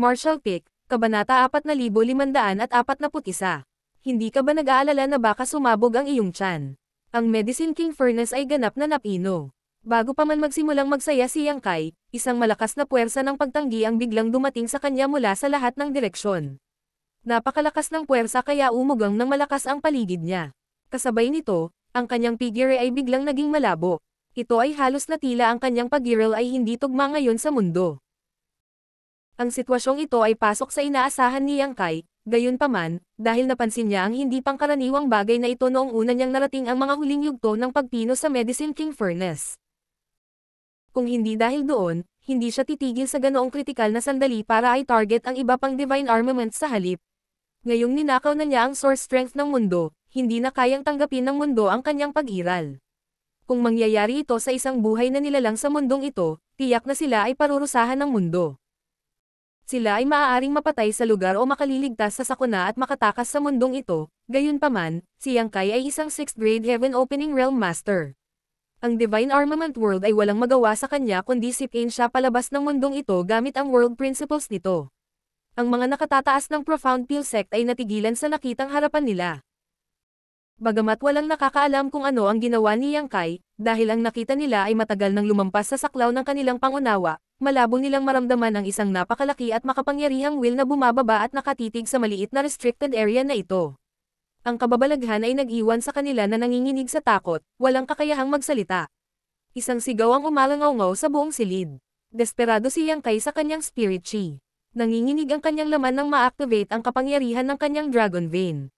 Marshall Pick, Kabanata 4541. Hindi ka ba nag-aalala na baka sumabog ang iyong tiyan? Ang Medicine King Furnace ay ganap na napino. Bago pa man magsimulang magsaya si Yang Kai, isang malakas na puwersa ng pagtanggi ang biglang dumating sa kanya mula sa lahat ng direksyon. Napakalakas ng puwersa kaya umugang ng malakas ang paligid niya. Kasabay nito, ang kanyang figure ay biglang naging malabo. Ito ay halos na tila ang kanyang pag-giral ay hindi tugma ngayon sa mundo. Ang sitwasyong ito ay pasok sa inaasahan ni Yang Kai, gayunpaman, dahil napansin niya ang hindi pangkaraniwang bagay na ito noong una niyang narating ang mga huling yugto ng pagpino sa Medicine King Furnace. Kung hindi dahil doon, hindi siya titigil sa ganoong kritikal na sandali para ay target ang iba pang divine armaments sa halip. Ngayong ninakaw na niya ang source strength ng mundo, hindi na kayang tanggapin ng mundo ang kanyang pag-iral. Kung mangyayari ito sa isang buhay na nilalang sa mundong ito, tiyak na sila ay parurusahan ng mundo. Sila ay maaaring mapatay sa lugar o makaliligtas sa sakuna at makatakas sa mundong ito, gayunpaman, si Yang Kai ay isang 6th grade Heaven Opening Realm Master. Ang Divine Armament World ay walang magawa sa kanya kundi sipin siya palabas ng mundong ito gamit ang world principles nito. Ang mga nakatataas ng Profound Peel Sect ay natigilan sa nakitang harapan nila. Bagamat walang nakakaalam kung ano ang ginawa ni Yang Kai, dahil ang nakita nila ay matagal nang lumampas sa saklaw ng kanilang pangunawa, malabo nilang maramdaman ang isang napakalaki at makapangyarihang will na bumababa at nakatitig sa maliit na restricted area na ito. Ang kababalaghan ay nag-iwan sa kanila na nanginginig sa takot, walang kakayahang magsalita. Isang sigaw ang umalangaw-ngaw sa buong silid. Desperado si Yang Kai sa kanyang spirit chi. Nanginginig ang kanyang laman nang ma-activate ang kapangyarihan ng kanyang Dragon Vein.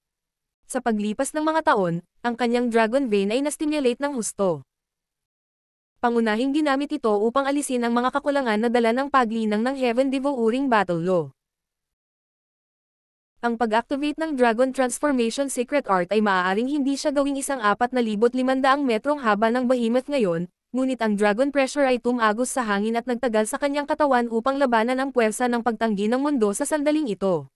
Sa paglipas ng mga taon, ang kanyang Dragon Vein ay na-stimulate ng husto. Pangunahing ginamit ito upang alisin ang mga kakulangan na dala ng paglinang ng Heaven Devouring Battle Law. Ang pag-activate ng Dragon Transformation Secret Art ay maaaring hindi siya gawing isang 4,500 metrong haba ng behemoth ngayon, ngunit ang Dragon Pressure ay tumagos sa hangin at nagtagal sa kanyang katawan upang labanan ang puwersa ng pagtanggi ng mundo sa sandaling ito.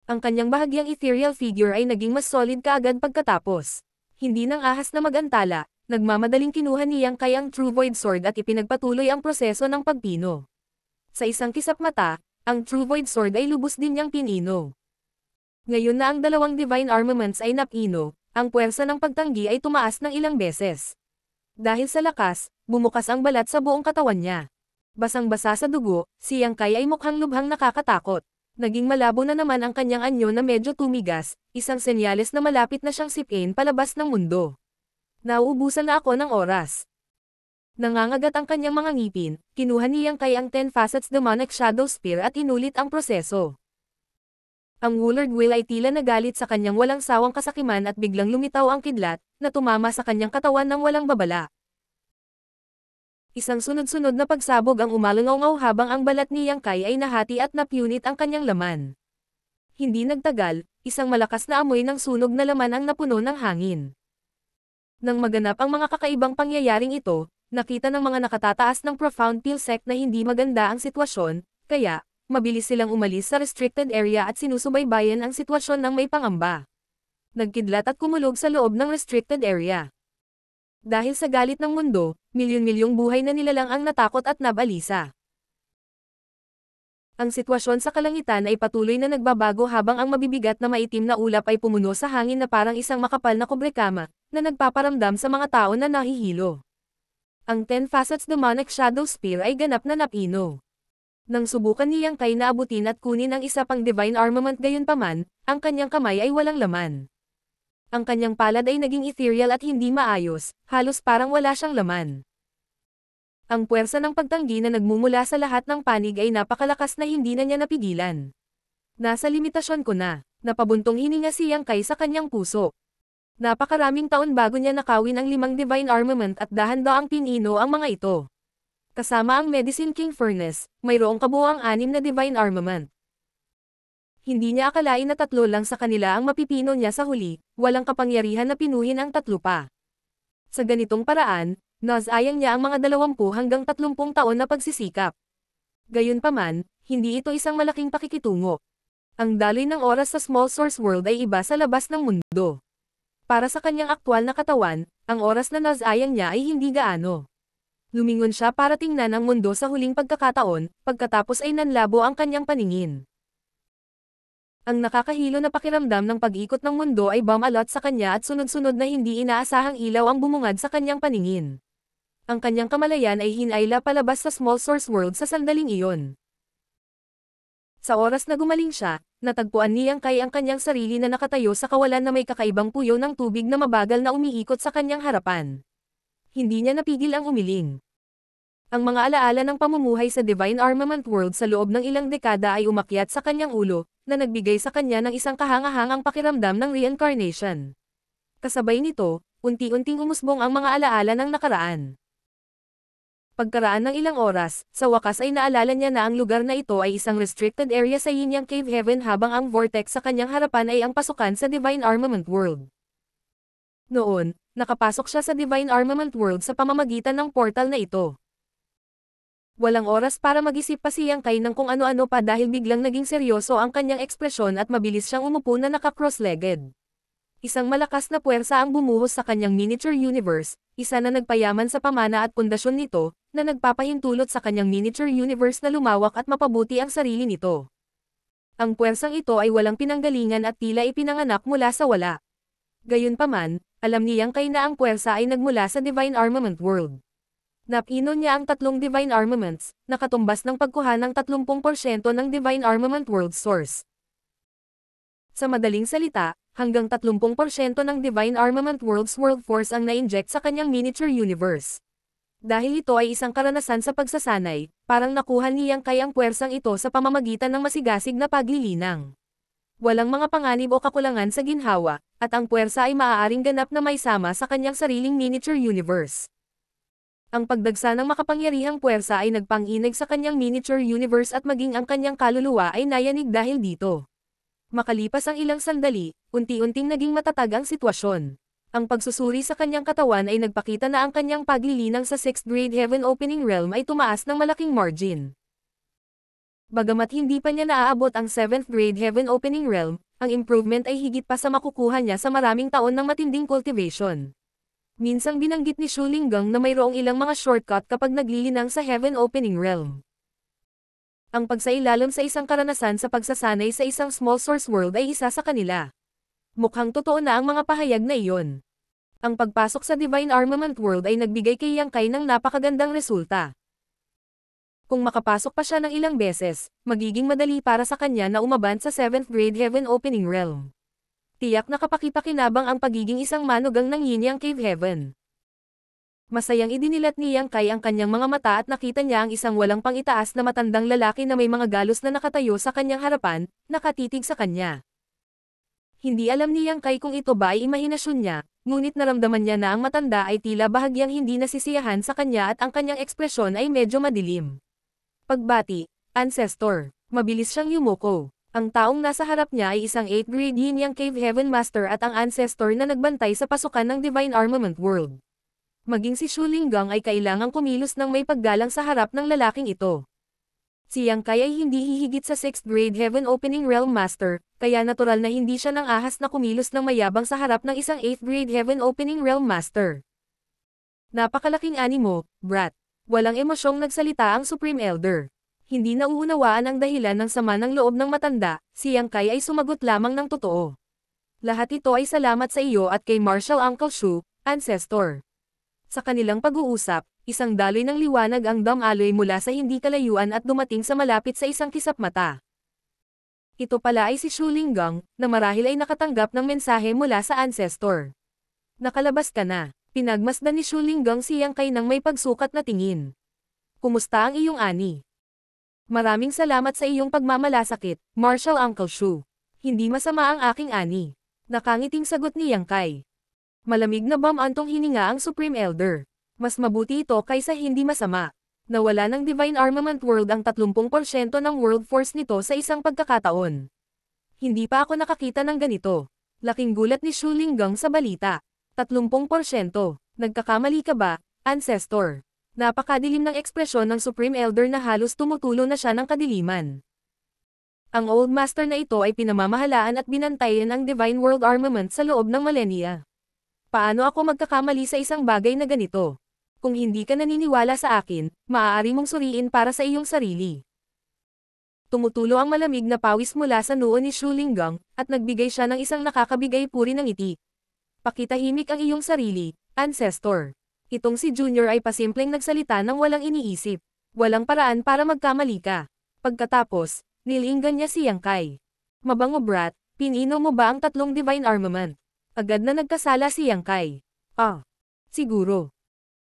Ang kanyang bahagyang ethereal figure ay naging mas solid kaagad pagkatapos. Hindi nang ahas na mag-antala, nagmamadaling kinuha ni Yang Kai ang True Void Sword at ipinagpatuloy ang proseso ng pagpino. Sa isang kisap mata, ang True Void Sword ay lubos din niyang pinino. Ngayon na ang dalawang divine armaments ay napino, ang puwersa ng pagtanggi ay tumaas ng ilang beses. Dahil sa lakas, bumukas ang balat sa buong katawan niya. Basang-basa sa dugo, si Yang Kai ay mukhang lubhang nakakatakot. Naging malabo na naman ang kanyang anyo na medyo tumigas, isang senyales na malapit na siyang sipin palabas ng mundo. Nauubusan na ako ng oras. Nangangagat ang kanyang mga ngipin, kinuha ni Yang Kai ang 10 Facets Demonic Shadow Spear at inulit ang proseso. Ang Woolard Will ay tila nagalit sa kanyang walang sawang kasakiman at biglang lumitaw ang kidlat, na tumama sa kanyang katawan ng walang babala. Isang sunod-sunod na pagsabog ang umalangaw habang ang balat ni Yang Kai ay nahati at napunit ang kanyang laman. Hindi nagtagal, isang malakas na amoy ng sunog na laman ang napuno ng hangin. Nang maganap ang mga kakaibang pangyayaring ito, nakita ng mga nakatataas ng Profound Peel Sect na hindi maganda ang sitwasyon, kaya, mabilis silang umalis sa restricted area at sinusubaybayan ang sitwasyon ng may pangamba. Nagkidlat at kumulog sa loob ng restricted area. Dahil sa galit ng mundo, milyon-milyong buhay na nilalang ang natakot at nabalisa. Ang sitwasyon sa kalangitan ay patuloy na nagbabago habang ang mabibigat na maitim na ulap ay pumuno sa hangin na parang isang makapal na kubrekama, na nagpaparamdam sa mga tao na nahihilo. Ang 10 Facets Demonic Shadow Spear ay ganap na napino. Nang subukan ni Yang Kai na abutin at kunin ang isa pang divine armament gayunpaman, ang kanyang kamay ay walang laman. Ang kanyang palad ay naging ethereal at hindi maayos, halos parang wala siyang laman. Ang puwersa ng pagtanggi na nagmumula sa lahat ng panig ay napakalakas na hindi na niya napigilan. Nasa limitasyon ko na, napabuntong hininga si Yang Kai sa kanyang puso. Napakaraming taon bago niya nakawin ang 5 divine armament at dahan-daang pinino ang mga ito. Kasama ang Medicine King Furnace, mayroong kabuuang 6 na divine armament. Hindi niya akalain na 3 lang sa kanila ang mapipino niya sa huli, walang kapangyarihan na pinuhin ang 3 pa. Sa ganitong paraan, nasayang niya ang mga 20 hanggang 30 taon na pagsisikap. Gayunpaman, hindi ito isang malaking pakikitungo. Ang daloy ng oras sa Small Source World ay iba sa labas ng mundo. Para sa kanyang aktwal na katawan, ang oras na nasayang niya ay hindi gaano. Lumingon siya para tingnan ang mundo sa huling pagkakataon, pagkatapos ay nanlabo ang kanyang paningin. Ang nakakahilo na pakiramdam ng pag-ikot ng mundo ay bumalot sa kanya at sunod-sunod na hindi inaasahang ilaw ang bumungad sa kanyang paningin. Ang kanyang kamalayan ay hinayla palabas sa small source world sa sandaling iyon. Sa oras na gumaling siya, natagpuan niyang kay ang kanyang sarili na nakatayo sa kawalan na may kakaibang puyo ng tubig na mabagal na umiikot sa kanyang harapan. Hindi niya napigil ang umiling. Ang mga alaala ng pamumuhay sa Divine Armament World sa loob ng ilang dekada ay umakyat sa kanyang ulo, na nagbigay sa kanya ng isang kahangahangang pakiramdam ng reincarnation. Kasabay nito, unti-unting umusbong ang mga alaala ng nakaraan. Pagkaraan ng ilang oras, sa wakas ay naalala niya na ang lugar na ito ay isang restricted area sa Yin Yang Cave Heaven habang ang vortex sa kanyang harapan ay ang pasukan sa Divine Armament World. Noon, nakapasok siya sa Divine Armament World sa pamamagitan ng portal na ito. Walang oras para mag-isip pa si Yang Kai ng kung ano-ano pa dahil biglang naging seryoso ang kanyang ekspresyon at mabilis siyang umupo na naka-cross-legged. Isang malakas na puwersa ang bumuhos sa kanyang miniature universe, isa na nagpayaman sa pamana at pundasyon nito, na nagpapahintulot sa kanyang miniature universe na lumawak at mapabuti ang sarili nito. Ang puwersang ito ay walang pinanggalingan at tila ipinanganak mula sa wala. Gayunpaman, alam ni Yang Kai na ang puwersa ay nagmula sa Divine Armament World. Napino niya ang tatlong Divine Armaments, na katumbas ng pagkuha ng 30% ng Divine Armament World Source. Sa madaling salita, hanggang 30% ng Divine Armament World's World Force ang na-inject sa kanyang miniature universe. Dahil ito ay isang karanasan sa pagsasanay, parang nakuha niyang kay ang puwersang ito sa pamamagitan ng masigasig na paglilinang. Walang mga panganib o kakulangan sa ginhawa, at ang puwersa ay maaaring ganap na may sama sa kanyang sariling miniature universe. Ang pagdagsa ng makapangyarihang puwersa ay nagpang-inig sa kanyang miniature universe at maging ang kanyang kaluluwa ay nayanig dahil dito. Makalipas ang ilang sandali, unti-unting naging matatag ang sitwasyon. Ang pagsusuri sa kanyang katawan ay nagpakita na ang kanyang paglilinang sa 6th grade Heaven Opening Realm ay tumaas ng malaking margin. Bagamat hindi pa niya naaabot ang 7th grade Heaven Opening Realm, ang improvement ay higit pa sa makukuha niya sa maraming taon ng matinding cultivation. Minsang binanggit ni Shu Linggang na mayroong ilang mga shortcut kapag naglilinang sa Heaven Opening Realm. Ang pagsailalim sa isang karanasan sa pagsasanay sa isang small source world ay isa sa kanila. Mukhang totoo na ang mga pahayag na iyon. Ang pagpasok sa Divine Armament World ay nagbigay kay Yang Kai ng napakagandang resulta. Kung makapasok pa siya ng ilang beses, magiging madali para sa kanya na umabant sa 7th grade Heaven Opening Realm. Tiyak na kapakipakinabang ang pagiging isang manugang ng Yin Yang Cave Heaven. Masayang idinilat ni Yang Kai ang kanyang mga mata at nakita niya ang isang walang pang-itaas na matandang lalaki na may mga galos na nakatayo sa kanyang harapan, nakatitig sa kanya. Hindi alam ni Yang Kai kung ito ba ay imahinasyon niya, ngunit naramdaman niya na ang matanda ay tila bahagyang hindi nasisiyahan sa kanya at ang kanyang ekspresyon ay medyo madilim. Pagbati, Ancestor, mabilis siyang yumuko. Ang taong nasa harap niya ay isang 8th grade Yin Yang Cave Heaven Master at ang Ancestor na nagbantay sa pasukan ng Divine Armament World. Maging si Shu Linggang ay kailangang kumilos ng may paggalang sa harap ng lalaking ito. Si Yang Kai ay hindi hihigit sa 6th grade Heaven Opening Realm Master, kaya natural na hindi siya nang ahas na kumilos ng mayabang sa harap ng isang 8th grade Heaven Opening Realm Master. Napakalaking animo, brat. Walang emosyong nagsalita ang Supreme Elder. Hindi nauunawaan ang dahilan ng sama ng loob ng matanda, si Yang Kai ay sumagot lamang ng totoo. Lahat ito ay salamat sa iyo at kay Martial Uncle Shu, Ancestor. Sa kanilang pag-uusap, isang daloy ng liwanag ang dumaloy mula sa hindi kalayuan at dumating sa malapit sa isang kisap mata. Ito pala ay si Shu Linggang, na marahil ay nakatanggap ng mensahe mula sa Ancestor. Nakalabas ka na. Pinagmasdan ni Shu Linggang si Yang Kai nang may pagsukat na tingin. Kumusta ang iyong ani? Maraming salamat sa iyong pagmamalasakit, Martial Uncle Shu. Hindi masama ang aking ani. Nakangiting sagot ni Yang Kai. Malamig na bumantong hininga ang Supreme Elder. Mas mabuti ito kaysa hindi masama. Nawala ng Divine Armament World ang 30% ng World Force nito sa isang pagkakataon. Hindi pa ako nakakita ng ganito. Laking gulat ni Shu Linggang sa balita. 30%. Nagkakamali ka ba, Ancestor? Napakadilim ng ekspresyon ng Supreme Elder na halos tumutulo na siya ng kadiliman. Ang Old Master na ito ay pinamamahalaan at binantayan ang Divine World Armament sa loob ng millennia. Paano ako magkakamali sa isang bagay na ganito? Kung hindi ka naniniwala sa akin, maaari mong suriin para sa iyong sarili. Tumutulo ang malamig na pawis mula sa noo ni Shu Linggang, at nagbigay siya ng isang nakakabigay puri ng ngiti. Pakitahimik ang iyong sarili, ancestor. Itong si Junior ay pasimpleng nagsalita ng walang iniisip. Walang paraan para magkamali ka. Pagkatapos, nilinggan niya si Yang Kai. Mabango brat, pinino mo ba ang 3 divine armament? Agad na nagkasala si Yang Kai. Siguro.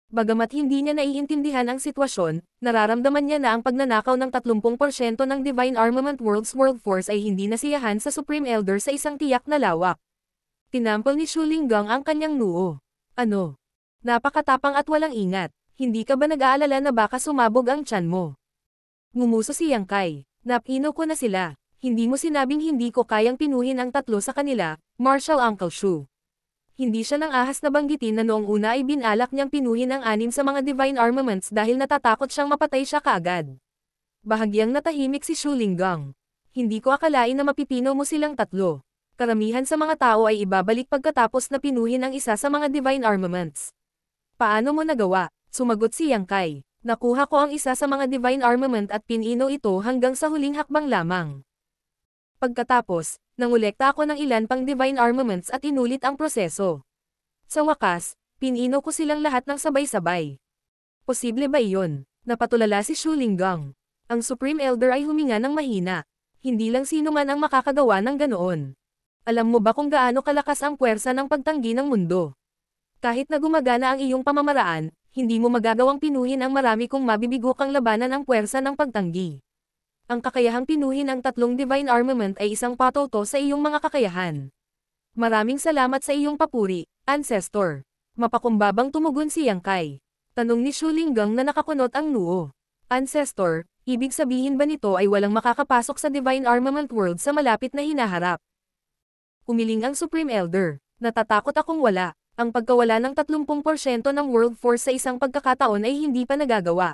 Bagamat hindi niya naiintindihan ang sitwasyon, nararamdaman niya na ang pagnanakaw ng 30% ng Divine Armament World's World Force ay hindi nasiyahan sa Supreme Elder sa isang tiyak na lawak. Tinampol ni Shu Linggang ang kanyang noo. Ano? Napakatapang at walang ingat. Hindi ka ba nag-aalala na baka sumabog ang tiyan mo? Ngumuso si Yang Kai. Napino ko na sila. Hindi mo sinabing hindi ko kayang pinuhin ang 3 sa kanila, Marshal Uncle Shu. Hindi siya nang ahas na banggitin na noong una ay binalak niyang pinuhin ang 6 sa mga divine armaments dahil natatakot siyang mapatay siya kaagad. Bahagyang natahimik si Shu Linggang. Hindi ko akalain na mapipino mo silang 3. Karamihan sa mga tao ay ibabalik pagkatapos na pinuhin ang isa sa mga divine armaments. Paano mo nagawa? Sumagot si Yang Kai. Nakuha ko ang isa sa mga divine armament at pinino ito hanggang sa huling hakbang lamang. Pagkatapos, nangolekta ako ng ilan pang divine armaments at inulit ang proseso. Sa wakas, pinino ko silang lahat ng sabay-sabay. Posible ba iyon? Napatulala si Shu Linggang. Ang Supreme Elder ay huminga ng mahina. Hindi lang sino man ang makakagawa ng ganoon. Alam mo ba kung gaano kalakas ang puwersa ng pagtanggi ng mundo? Kahit na gumagana ang iyong pamamaraan, hindi mo magagawang pinuhin ang marami kung mabibigo kang labanan ang puwersa ng pagtanggi. Ang kakayahang pinuhin ang 3 divine armament ay isang patoto sa iyong mga kakayahan. Maraming salamat sa iyong papuri, ancestor. Mapakumbabang tumugon si Yang Kai. Tanong ni Shu Linggang na nakakunot ang noo. Ancestor, ibig sabihin ba nito ay walang makakapasok sa divine armament world sa malapit na hinaharap? Umiling ang Supreme Elder. Natatakot akong wala. Ang pagkawala ng 30% ng World Force sa isang pagkakataon ay hindi pa nagagawa.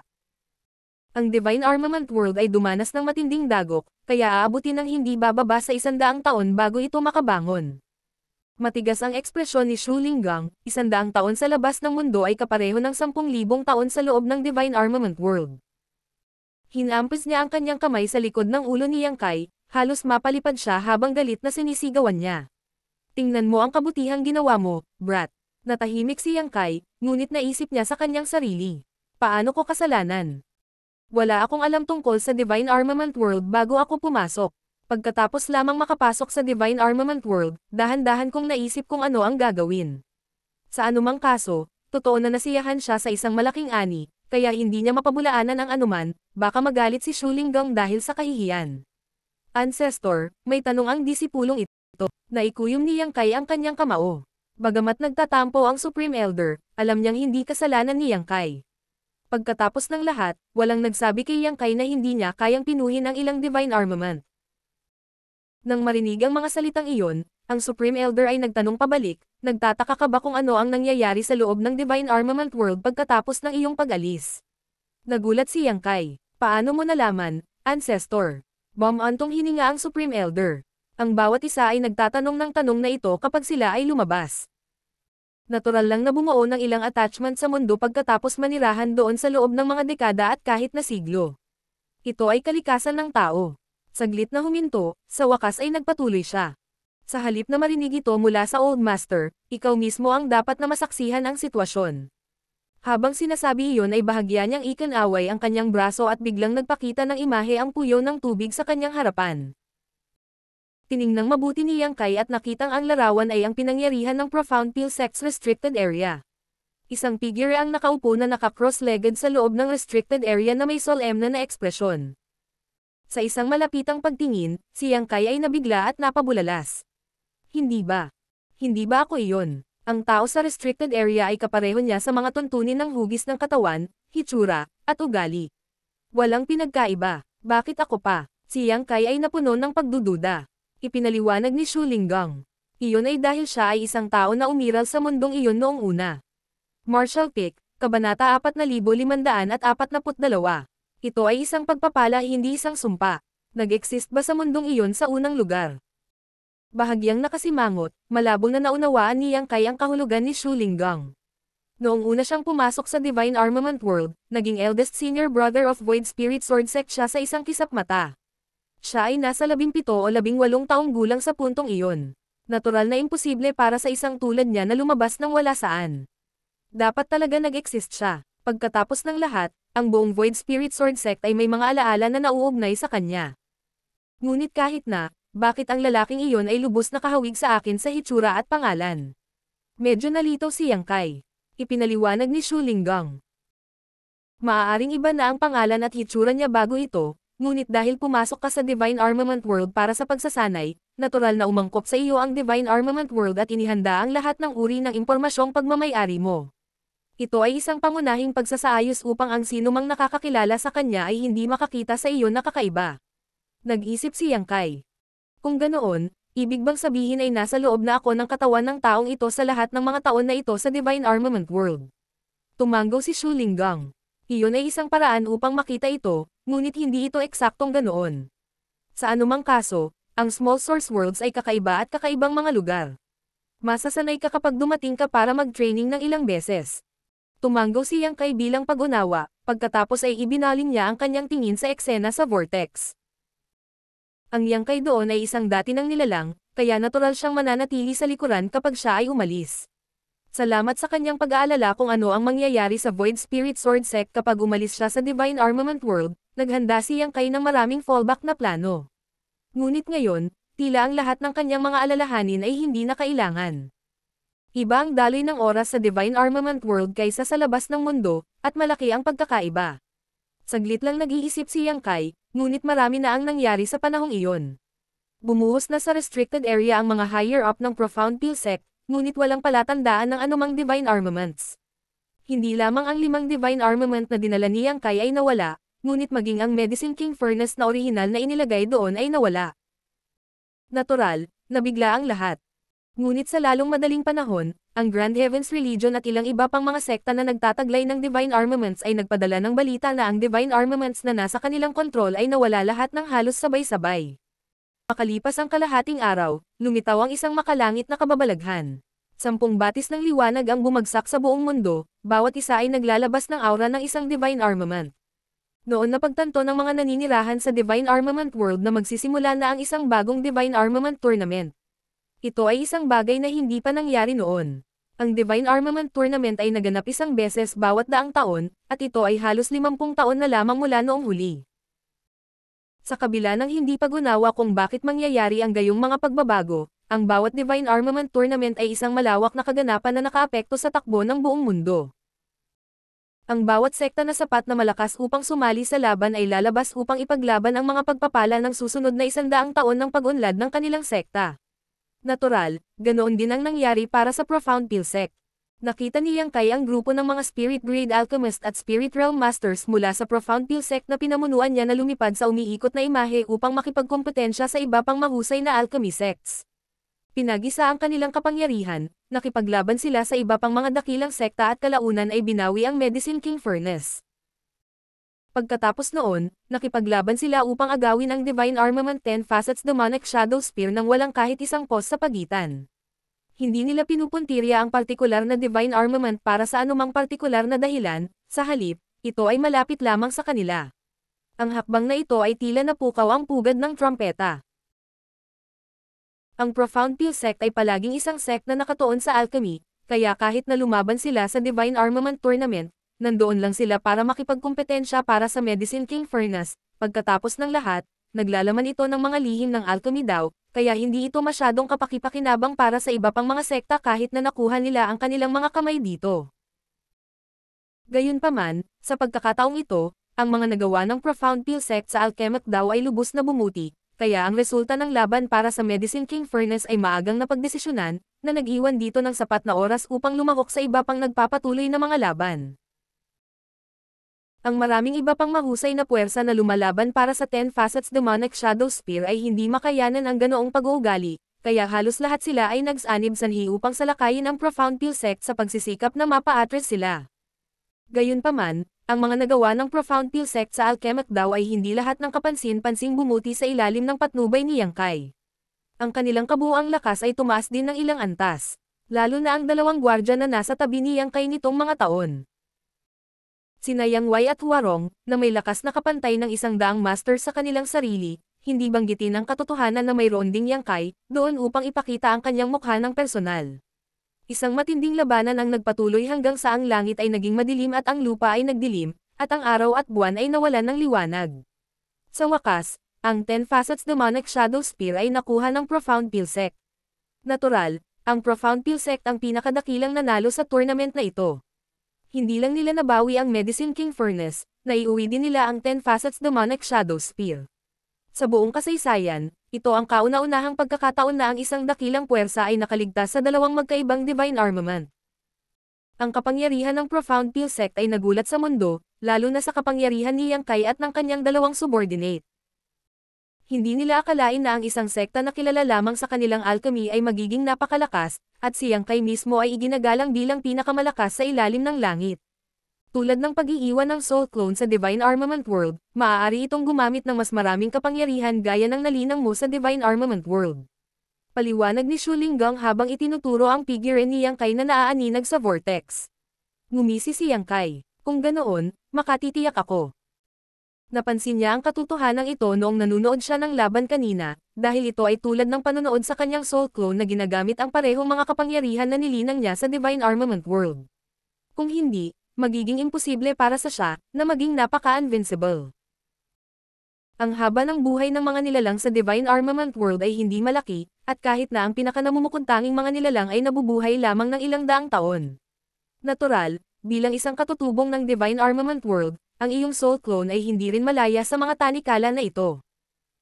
Ang Divine Armament World ay dumanas ng matinding dagok, kaya aabutin ng hindi bababa sa 100 taon bago ito makabangon. Matigas ang ekspresyon ni Shu Linggang, 100 taon sa labas ng mundo ay kapareho ng 10,000 taon sa loob ng Divine Armament World. Hinampis niya ang kanyang kamay sa likod ng ulo ni Yang Kai, halos mapalipad siya habang galit na sinisigawan niya. Tingnan mo ang kabutihang ginawa mo, brat. Natahimik si Yang Kai, ngunit naisip niya sa kanyang sarili. Paano ko kasalanan? Wala akong alam tungkol sa Divine Armament World bago ako pumasok. Pagkatapos lamang makapasok sa Divine Armament World, dahan-dahan kong naisip kung ano ang gagawin. Sa anumang kaso, totoo na nasiyahan siya sa isang malaking ani, kaya hindi niya mapabulaanan ang anuman, baka magalit si Shu Linggang dahil sa kahihiyan. Ancestor, may tanong ang disipulong ito. Naikuyom ni Yang Kai ang kanyang kamao. Bagamat nagtatampo ang Supreme Elder, alam niyang hindi kasalanan ni Yang Kai. Pagkatapos ng lahat, walang nagsabi kay Yang Kai na hindi niya kayang pinuhin ang ilang divine armament. Nang marinig ang mga salitang iyon, ang Supreme Elder ay nagtanong pabalik, nagtataka ka ba kung ano ang nangyayari sa loob ng Divine Armament World pagkatapos ng iyong pag-alis? Nagulat si Yang Kai. Paano mo nalaman, ancestor? Antong hininga ang Supreme Elder. Ang bawat isa ay nagtatanong ng tanong na ito kapag sila ay lumabas. Natural lang na bumuo ng ilang attachment sa mundo pagkatapos manirahan doon sa loob ng mga dekada at kahit na siglo. Ito ay kalikasan ng tao. Saglit na huminto, sa wakas ay nagpatuloy siya. Sa halip na marinig ito mula sa Old Master, ikaw mismo ang dapat na masaksihan ang sitwasyon. Habang sinasabi iyon ay bahagya niyang ikinaway ang kanyang braso at biglang nagpakita ng imahe ang puyo ng tubig sa kanyang harapan. Tiningnang mabuti ni Yang Kai at nakitang ang larawan ay ang pinangyarihan ng Profound Peel Sex Restricted Area. Isang figure ang nakaupo na naka-cross-legged sa loob ng restricted area na may solemne na ekspresyon. Sa isang malapitang pagtingin, si Yang Kai ay nabigla at napabulalas. Hindi ba? Hindi ba ako iyon? Ang tao sa restricted area ay kapareho niya sa mga tuntunin ng hugis ng katawan, hitsura, at ugali. Walang pinagkaiba. Bakit ako pa? Si Yang Kai ay napuno ng pagdududa. Ipinaliwanag ni Shu Linggang. Iyon ay dahil siya ay isang tao na umiral sa mundong iyon noong una. Martial Pick, Kabanata 4542. Ito ay isang pagpapala hindi isang sumpa. Nag-exist ba sa mundong iyon sa unang lugar? Bahagyang nakasimangot, malabong na naunawaan ni Yang Kai ang kahulugan ni Shu Linggang. Noong una siyang pumasok sa Divine Armament World, naging eldest senior brother of Void Spirit Sword Sect siya sa isang kisap mata. Siya ay nasa 17 o 18 taong gulang sa puntong iyon. Natural na imposible para sa isang tulad niya na lumabas ng wala saan. Dapat talaga nag-exist siya. Pagkatapos ng lahat, ang buong Void Spirit Sword Sect ay may mga alaala na nauugnay sa kanya. Ngunit kahit na, bakit ang lalaking iyon ay lubos na kahawig sa akin sa hitsura at pangalan? Medyo nalito si Yang Kai. Ipinaliwanag ni Shu Linggang. Maaaring iba na ang pangalan at hitsura niya bago ito, ngunit dahil pumasok ka sa Divine Armament World para sa pagsasanay, natural na umangkop sa iyo ang Divine Armament World at inihanda ang lahat ng uri ng impormasyong pagmamay-ari mo. Ito ay isang pangunahing pagsasaayos upang ang sinumang nakakakilala sa kanya ay hindi makakita sa iyo na kakaiba. Nag-isip si Yang Kai. Kung ganoon, ibig bang sabihin ay nasa loob na ako ng katawan ng taong ito sa lahat ng mga taon na ito sa Divine Armament World? Tumanggo si Shu Linggang. Iyon ay isang paraan upang makita ito, ngunit hindi ito eksaktong ganoon. Sa anumang kaso, ang Small Source Worlds ay kakaiba at kakaibang mga lugar. Masasanay ka kapag dumating ka para mag-training ng ilang beses. Tumanggo si Yang Kai bilang pag-unawa, pagkatapos ay ibinaling niya ang kanyang tingin sa eksena sa Vortex. Ang Yang Kai doon ay isang dati ng nilalang, kaya natural siyang mananatili sa likuran kapag siya ay umalis. Salamat sa kanyang pag-aalala kung ano ang mangyayari sa Void Spirit Sword Sect kapag umalis siya sa Divine Armament World, naghanda si Yang Kai ng maraming fallback na plano. Ngunit ngayon, tila ang lahat ng kanyang mga alalahanin ay hindi na kailangan. Iba ang daloy ng oras sa Divine Armament World kaysa sa labas ng mundo, at malaki ang pagkakaiba. Saglit lang nag-iisip si Yang Kai, ngunit marami na ang nangyari sa panahong iyon. Bumuhos na sa restricted area ang mga higher-up ng Profound Peel Sect, ngunit walang palatandaan ng anumang Divine Armaments. Hindi lamang ang 5 Divine Armament na dinala ni Yang Kai ay nawala, ngunit maging ang Medicine King Furnace na orihinal na inilagay doon ay nawala. Natural, nabigla ang lahat. Ngunit sa lalong madaling panahon, ang Grand Heavens Religion at ilang iba pang mga sekta na nagtataglay ng Divine Armaments ay nagpadala ng balita na ang Divine Armaments na nasa kanilang kontrol ay nawala lahat ng halos sabay-sabay. Makalipas ang kalahating araw, lumitaw ang isang makalangit na kababalaghan. 10 batis ng liwanag ang bumagsak sa buong mundo, bawat isa ay naglalabas ng aura ng isang Divine Armament. Noon napagtanto ng mga naninirahan sa Divine Armament World na magsisimula na ang isang bagong Divine Armament Tournament. Ito ay isang bagay na hindi pa nangyari noon. Ang Divine Armament Tournament ay naganap isang beses bawat daang taon, at ito ay halos 50 taon na lamang mula noong huli. Sa kabila ng hindi pag-unawa kung bakit mangyayari ang gayong mga pagbabago, ang bawat Divine Armament Tournament ay isang malawak na kaganapan na nakaapekto sa takbo ng buong mundo. Ang bawat sekta na sapat na malakas upang sumali sa laban ay lalabas upang ipaglaban ang mga pagpapala ng susunod na 100 taon ng pag-unlad ng kanilang sekta. Natural, ganoon din ang nangyari para sa Profound Peel Sect. Nakita ni Yang Kai ang grupo ng mga Spirit Grade Alchemist at Spirit Realm Masters mula sa Profound Peel Sect na pinamunuan niya na lumipad sa umiikot na imahe upang makipagkompetensya sa iba pang mahusay na alchemy sects. Pinagisa ang kanilang kapangyarihan, nakipaglaban sila sa iba pang mga dakilang sekta at kalaunan ay binawi ang Medicine King Furnace. Pagkatapos noon, nakipaglaban sila upang agawin ang Divine Armament 10 Facets Demonic Shadow Spear nang walang kahit isang pause sa pagitan. Hindi nila pinupuntirya ang partikular na Divine Armament para sa anumang partikular na dahilan, sa halip, ito ay malapit lamang sa kanila. Ang hakbang na ito ay tila napukaw ang pugad ng trumpeta. Ang Profound Peel Sect ay palaging isang sect na nakatuon sa alchemy, kaya kahit na lumaban sila sa Divine Armament Tournament, nandoon lang sila para makipagkompetensya para sa Medicine King Furnace. Pagkatapos ng lahat, naglalaman ito ng mga lihim ng alchemy daw, kaya hindi ito masyadong kapaki-pakinabang para sa iba pang mga sekta kahit na nakuha nila ang kanilang mga kamay dito. Gayunpaman, sa pagkakataong ito, ang mga nagawa ng Profound Peel Sect sa Alchemic daw ay lubos na bumuti, kaya ang resulta ng laban para sa Medicine King Furnace ay maagang napagdesisyonan, na nag-iwan dito ng sapat na oras upang lumahok sa iba pang nagpapatuloy na mga laban. Ang maraming iba pang mahusay na puwersa na lumalaban para sa 10 Facets Demonic Shadow Spear ay hindi makayanan ang ganoong pag-uugali, kaya halos lahat sila ay nagsanib sanhi upang salakayin ang Profound Peel Sect sa pagsisikap na mapa-address sila. Gayunpaman, ang mga nagawa ng Profound Peel Sect sa Alchemic daw ay hindi lahat ng kapansin-pansing bumuti sa ilalim ng patnubay ni Yang Kai. Ang kanilang kabuuang lakas ay tumaas din ng ilang antas. Lalo na ang dalawang gwardya na nasa tabi ni Yang Kai nitong mga taon. Sina Yang Wei at Huarong, na may lakas na kapantay ng 100 master sa kanilang sarili, hindi banggitin ang katotohanan na mayroon ding Yang Kai, doon upang ipakita ang kanyang mukha ng personal. Isang matinding labanan ang nagpatuloy hanggang sa ang langit ay naging madilim at ang lupa ay nagdilim, at ang araw at buwan ay nawalan ng liwanag. Sa wakas, ang 10 Facets Demonic Shadow Spear ay nakuha ng Profound Pilsec. Natural, ang Profound Pilsec ang pinakadakilang nanalo sa tournament na ito. Hindi lang nila nabawi ang Medicine King Furnace, naiuwi din nila ang 10 Facets Demonic Shadow Spear. Sa buong kasaysayan, ito ang kauna-unahang pagkakataon na ang isang dakilang puwersa ay nakaligtas sa dalawang magkaibang divine armament. Ang kapangyarihan ng Profound Pilsec ay nagulat sa mundo, lalo na sa kapangyarihan ni Yang Kai at ng kanyang dalawang subordinate. Hindi nila akalain na ang isang sekta na kilala lamang sa kanilang alchemy ay magiging napakalakas, at si Yang Kai mismo ay iginagalang bilang pinakamalakas sa ilalim ng langit. Tulad ng pag-iiwan ng Soul Clone sa Divine Armament World, maaari itong gumamit ng mas maraming kapangyarihan gaya ng nalinang mo sa Divine Armament World. Paliwanag ni Shu Linggang habang itinuturo ang figure ni Yang Kai na naaaninag sa vortex. Ngumisi si Yang Kai. Kung ganoon, makatitiyak ako. Napansin niya ang katotohanan ito noong nanunood siya ng laban kanina, dahil ito ay tulad ng panonood sa kanyang Soul Clone na ginagamit ang parehong mga kapangyarihan na nilinang niya sa Divine Armament World. Kung hindi, magiging imposible para sa siya, na maging napaka-invincible. Ang haba ng buhay ng mga nilalang sa Divine Armament World ay hindi malaki, at kahit na ang pinakanamumukuntanging mga nilalang ay nabubuhay lamang ng ilang daang taon. Natural, bilang isang katutubong ng Divine Armament World, ang iyong Soul Clone ay hindi rin malaya sa mga tanikala na ito.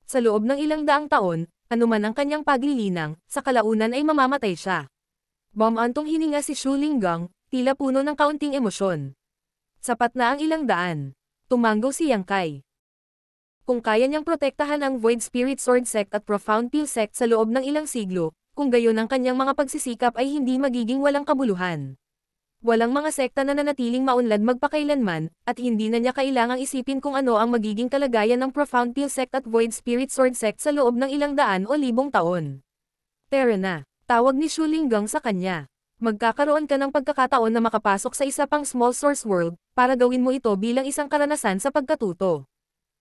Sa loob ng ilang daang taon, anuman ang kanyang paglilinang, sa kalaunan ay mamamatay siya. Bumantong hininga si Shu Linggang, tila puno ng kaunting emosyon. Sapat na ang ilang daan. Tumanggo si Yang Kai. Kung kaya niyang protektahan ang Void Spirit Sword Sect at Profound Peel Sect sa loob ng ilang siglo, kung gayon ang kanyang mga pagsisikap ay hindi magiging walang kabuluhan. Walang mga sekta na nanatiling maunlad magpakailanman, at hindi na niya kailangang isipin kung ano ang magiging kalagayan ng Profound Peel Sect at Void Spirit Sword Sect sa loob ng ilang daan o libong taon. Tara na, tawag ni Shu Linggang sa kanya. Magkakaroon ka ng pagkakataon na makapasok sa isa pang Small Source World, para gawin mo ito bilang isang karanasan sa pagkatuto.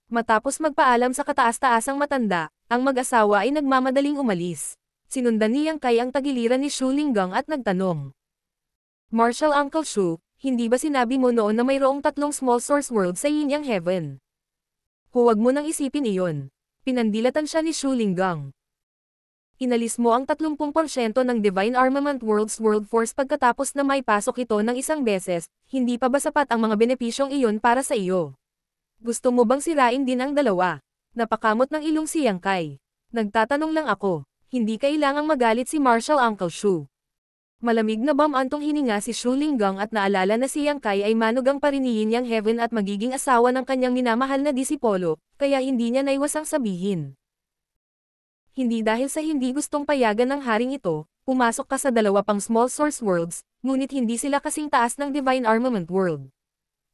Matapos magpaalam sa kataas-taasang matanda, ang mag-asawa ay nagmamadaling umalis. Sinundan ni Yang Kai ang tagiliran ni Shu Linggang at nagtanong. Marshal Uncle Shu, hindi ba sinabi mo noon na mayroong 3 Small Source World sa Yin Yang Heaven? Huwag mo nang isipin iyon. Pinandilatan siya ni Shu Linggang. Inalis mo ang 30% ng Divine Armament World's World Force pagkatapos na may pasok ito ng isang beses, hindi pa ba sapat ang mga benepisyong iyon para sa iyo? Gusto mo bang sirain din ang dalawa? Napakamot ng ilong si Yang Kai. Nagtatanong lang ako, hindi kailangang magalit si Marshal Uncle Shu. Malamig na bumantong hininga si Shu Linggang at naalala na si Yang Kai ay manugang pa rin ni Yin Yang Heaven at magiging asawa ng kanyang minamahal na disipolo, kaya hindi niya naiwasang sabihin. Hindi dahil sa hindi gustong payagan ng haring ito, pumasok ka sa 2 pang Small Source Worlds, ngunit hindi sila kasing taas ng Divine Armament World.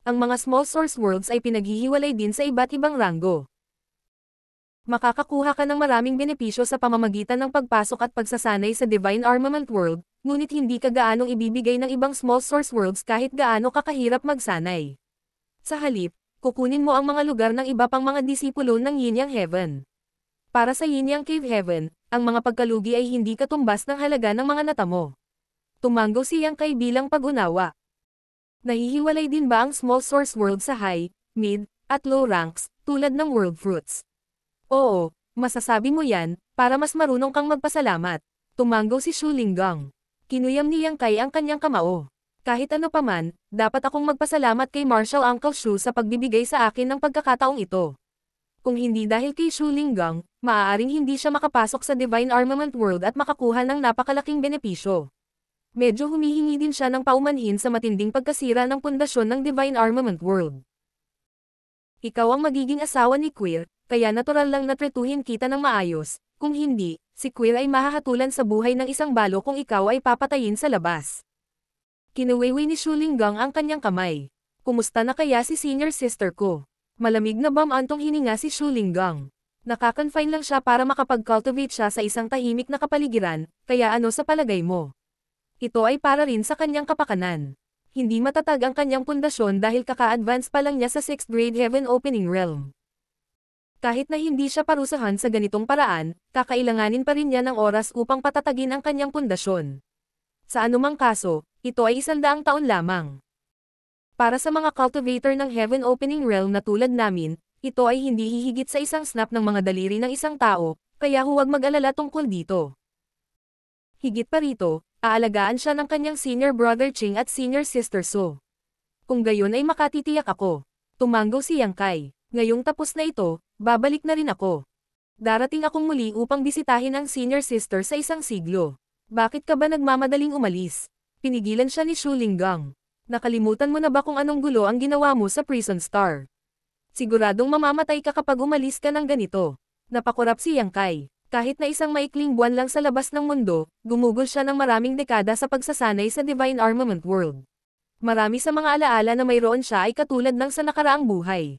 Ang mga Small Source Worlds ay pinaghihiwalay din sa iba't ibang ranggo. Makakakuha ka ng maraming benepisyo sa pamamagitan ng pagpasok at pagsasanay sa Divine Armament World, ngunit hindi ka gaanong ibibigay ng ibang Small Source Worlds kahit gaano kakahirap magsanay. Sa halip, kukunin mo ang mga lugar ng iba pang mga disipulo ng Yin Yang Heaven. Para sa Yin Yang Cave Heaven, ang mga pagkalugi ay hindi katumbas ng halaga ng mga natamo. Tumanggo si Yang Kai bilang pag-unawa. Nahihiwalay din ba ang Small Source World sa high, mid, at low ranks, tulad ng World Fruits? Oo, masasabi mo yan, para mas marunong kang magpasalamat. Tumanggo si Shu Linggang. Kinuyam ni Yang Kai ang kanyang kamao. Kahit ano paman, dapat akong magpasalamat kay Marshal Uncle Shu sa pagbibigay sa akin ng pagkakataong ito. Kung hindi dahil kay Shu Linggang, maaaring hindi siya makapasok sa Divine Armament World at makakuha ng napakalaking benepisyo. Medyo humihingi din siya ng paumanhin sa matinding pagkasira ng pundasyon ng Divine Armament World. Ikaw ang magiging asawa ni Queer, kaya natural lang na tretuhin kita ng maayos, kung hindi, si Queer ay mahahatulan sa buhay ng isang balo kung ikaw ay papatayin sa labas. Kinuweway ni Shu Linggang ang kanyang kamay. Kumusta na kaya si senior sister ko? Malamig na bumantong hininga si Shu Linggang. Nakakonfine lang siya para makapag-cultivate siya sa isang tahimik na kapaligiran, kaya ano sa palagay mo? Ito ay para rin sa kanyang kapakanan. Hindi matatag ang kanyang pundasyon dahil kaka-advance pa lang niya sa 6th grade Heaven Opening Realm. Kahit na hindi siya parusahan sa ganitong paraan, kakailanganin pa rin niya ng oras upang patatagin ang kanyang pundasyon. Sa anumang kaso, ito ay 100 taon lamang. Para sa mga cultivator ng Heaven Opening Realm na tulad namin, ito ay hindi hihigit sa isang snap ng mga daliri ng isang tao, kaya huwag mag-alala tungkol dito. Higit pa rito, aalagaan siya ng kanyang senior brother Ching at senior sister So. Kung gayon ay makatitiyak ako. Tumanggo si Yang Kai. Ngayong tapos na ito, babalik na rin ako. Darating akong muli upang bisitahin ang senior sister sa isang siglo. Bakit ka ba nagmamadaling umalis? Pinigilan siya ni Shu Linggang. Nakalimutan mo na ba kung anong gulo ang ginawa mo sa Prison Star? Siguradong mamamatay ka kapag umalis ka ng ganito. Napakurap si Yang Kai. Kahit na isang maikling buwan lang sa labas ng mundo, gumugol siya ng maraming dekada sa pagsasanay sa Divine Armament World. Marami sa mga alaala na mayroon siya ay katulad ng sa nakaraang buhay.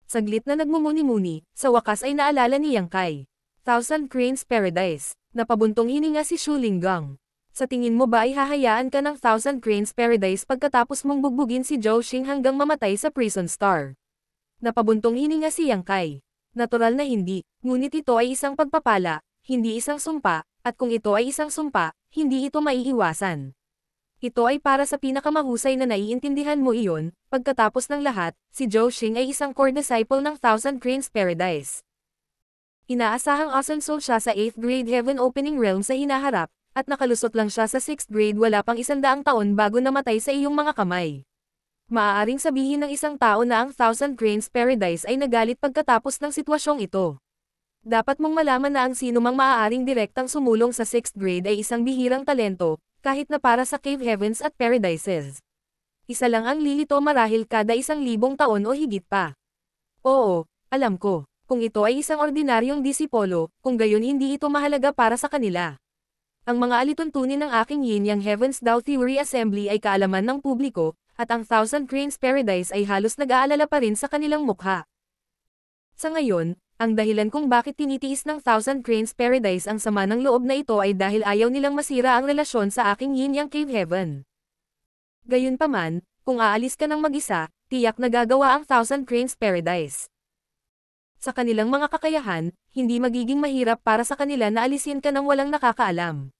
Saglit na nagmumuni-muni, sa wakas ay naalala ni Yang Kai. Thousand Cranes Paradise. Napabuntong hininga si Shu Linggang. Sa tingin mo ba ay hahayaan ka ng Thousand Cranes Paradise pagkatapos mong bugbugin si Zhou Xing hanggang mamatay sa Prison Star? Napabuntong hininga si Yang Kai. Natural na hindi, ngunit ito ay isang pagpapala, hindi isang sumpa, at kung ito ay isang sumpa, hindi ito maiiwasan. Ito ay para sa pinakamahusay na naiintindihan mo iyon. Pagkatapos ng lahat, si Zhou Xing ay isang core disciple ng Thousand Cranes Paradise. Inaasahang asenso siya sa 8th grade Heaven Opening Realm sa hinaharap, at nakalusot lang siya sa 6th grade wala pang 100 taon bago namatay sa iyong mga kamay. Maaaring sabihin ng isang tao na ang Thousand Cranes Paradise ay nagalit pagkatapos ng sitwasyong ito. Dapat mong malaman na ang sinumang maaaring direktang sumulong sa 6th grade ay isang bihirang talento, kahit na para sa Cave Heavens at Paradises. Isa lang ang lilito marahil kada 1,000 taon o higit pa. Oo, alam ko, kung ito ay isang ordinaryong disipolo, kung gayon hindi ito mahalaga para sa kanila. Ang mga alituntunin ng aking Yin Yang Heavens Dao Theory Assembly ay kaalaman ng publiko, at ang Thousand Cranes Paradise ay halos nag-aalala pa rin sa kanilang mukha. Sa ngayon, ang dahilan kung bakit tinitiis ng Thousand Cranes Paradise ang sama ng loob na ito ay dahil ayaw nilang masira ang relasyon sa aking Yin Yang Cave Heaven. Gayunpaman, kung aalis ka ng mag-isa, tiyak na gagawa ang Thousand Cranes Paradise. Sa kanilang mga kakayahan, hindi magiging mahirap para sa kanila na alisin ka ng walang nakakaalam.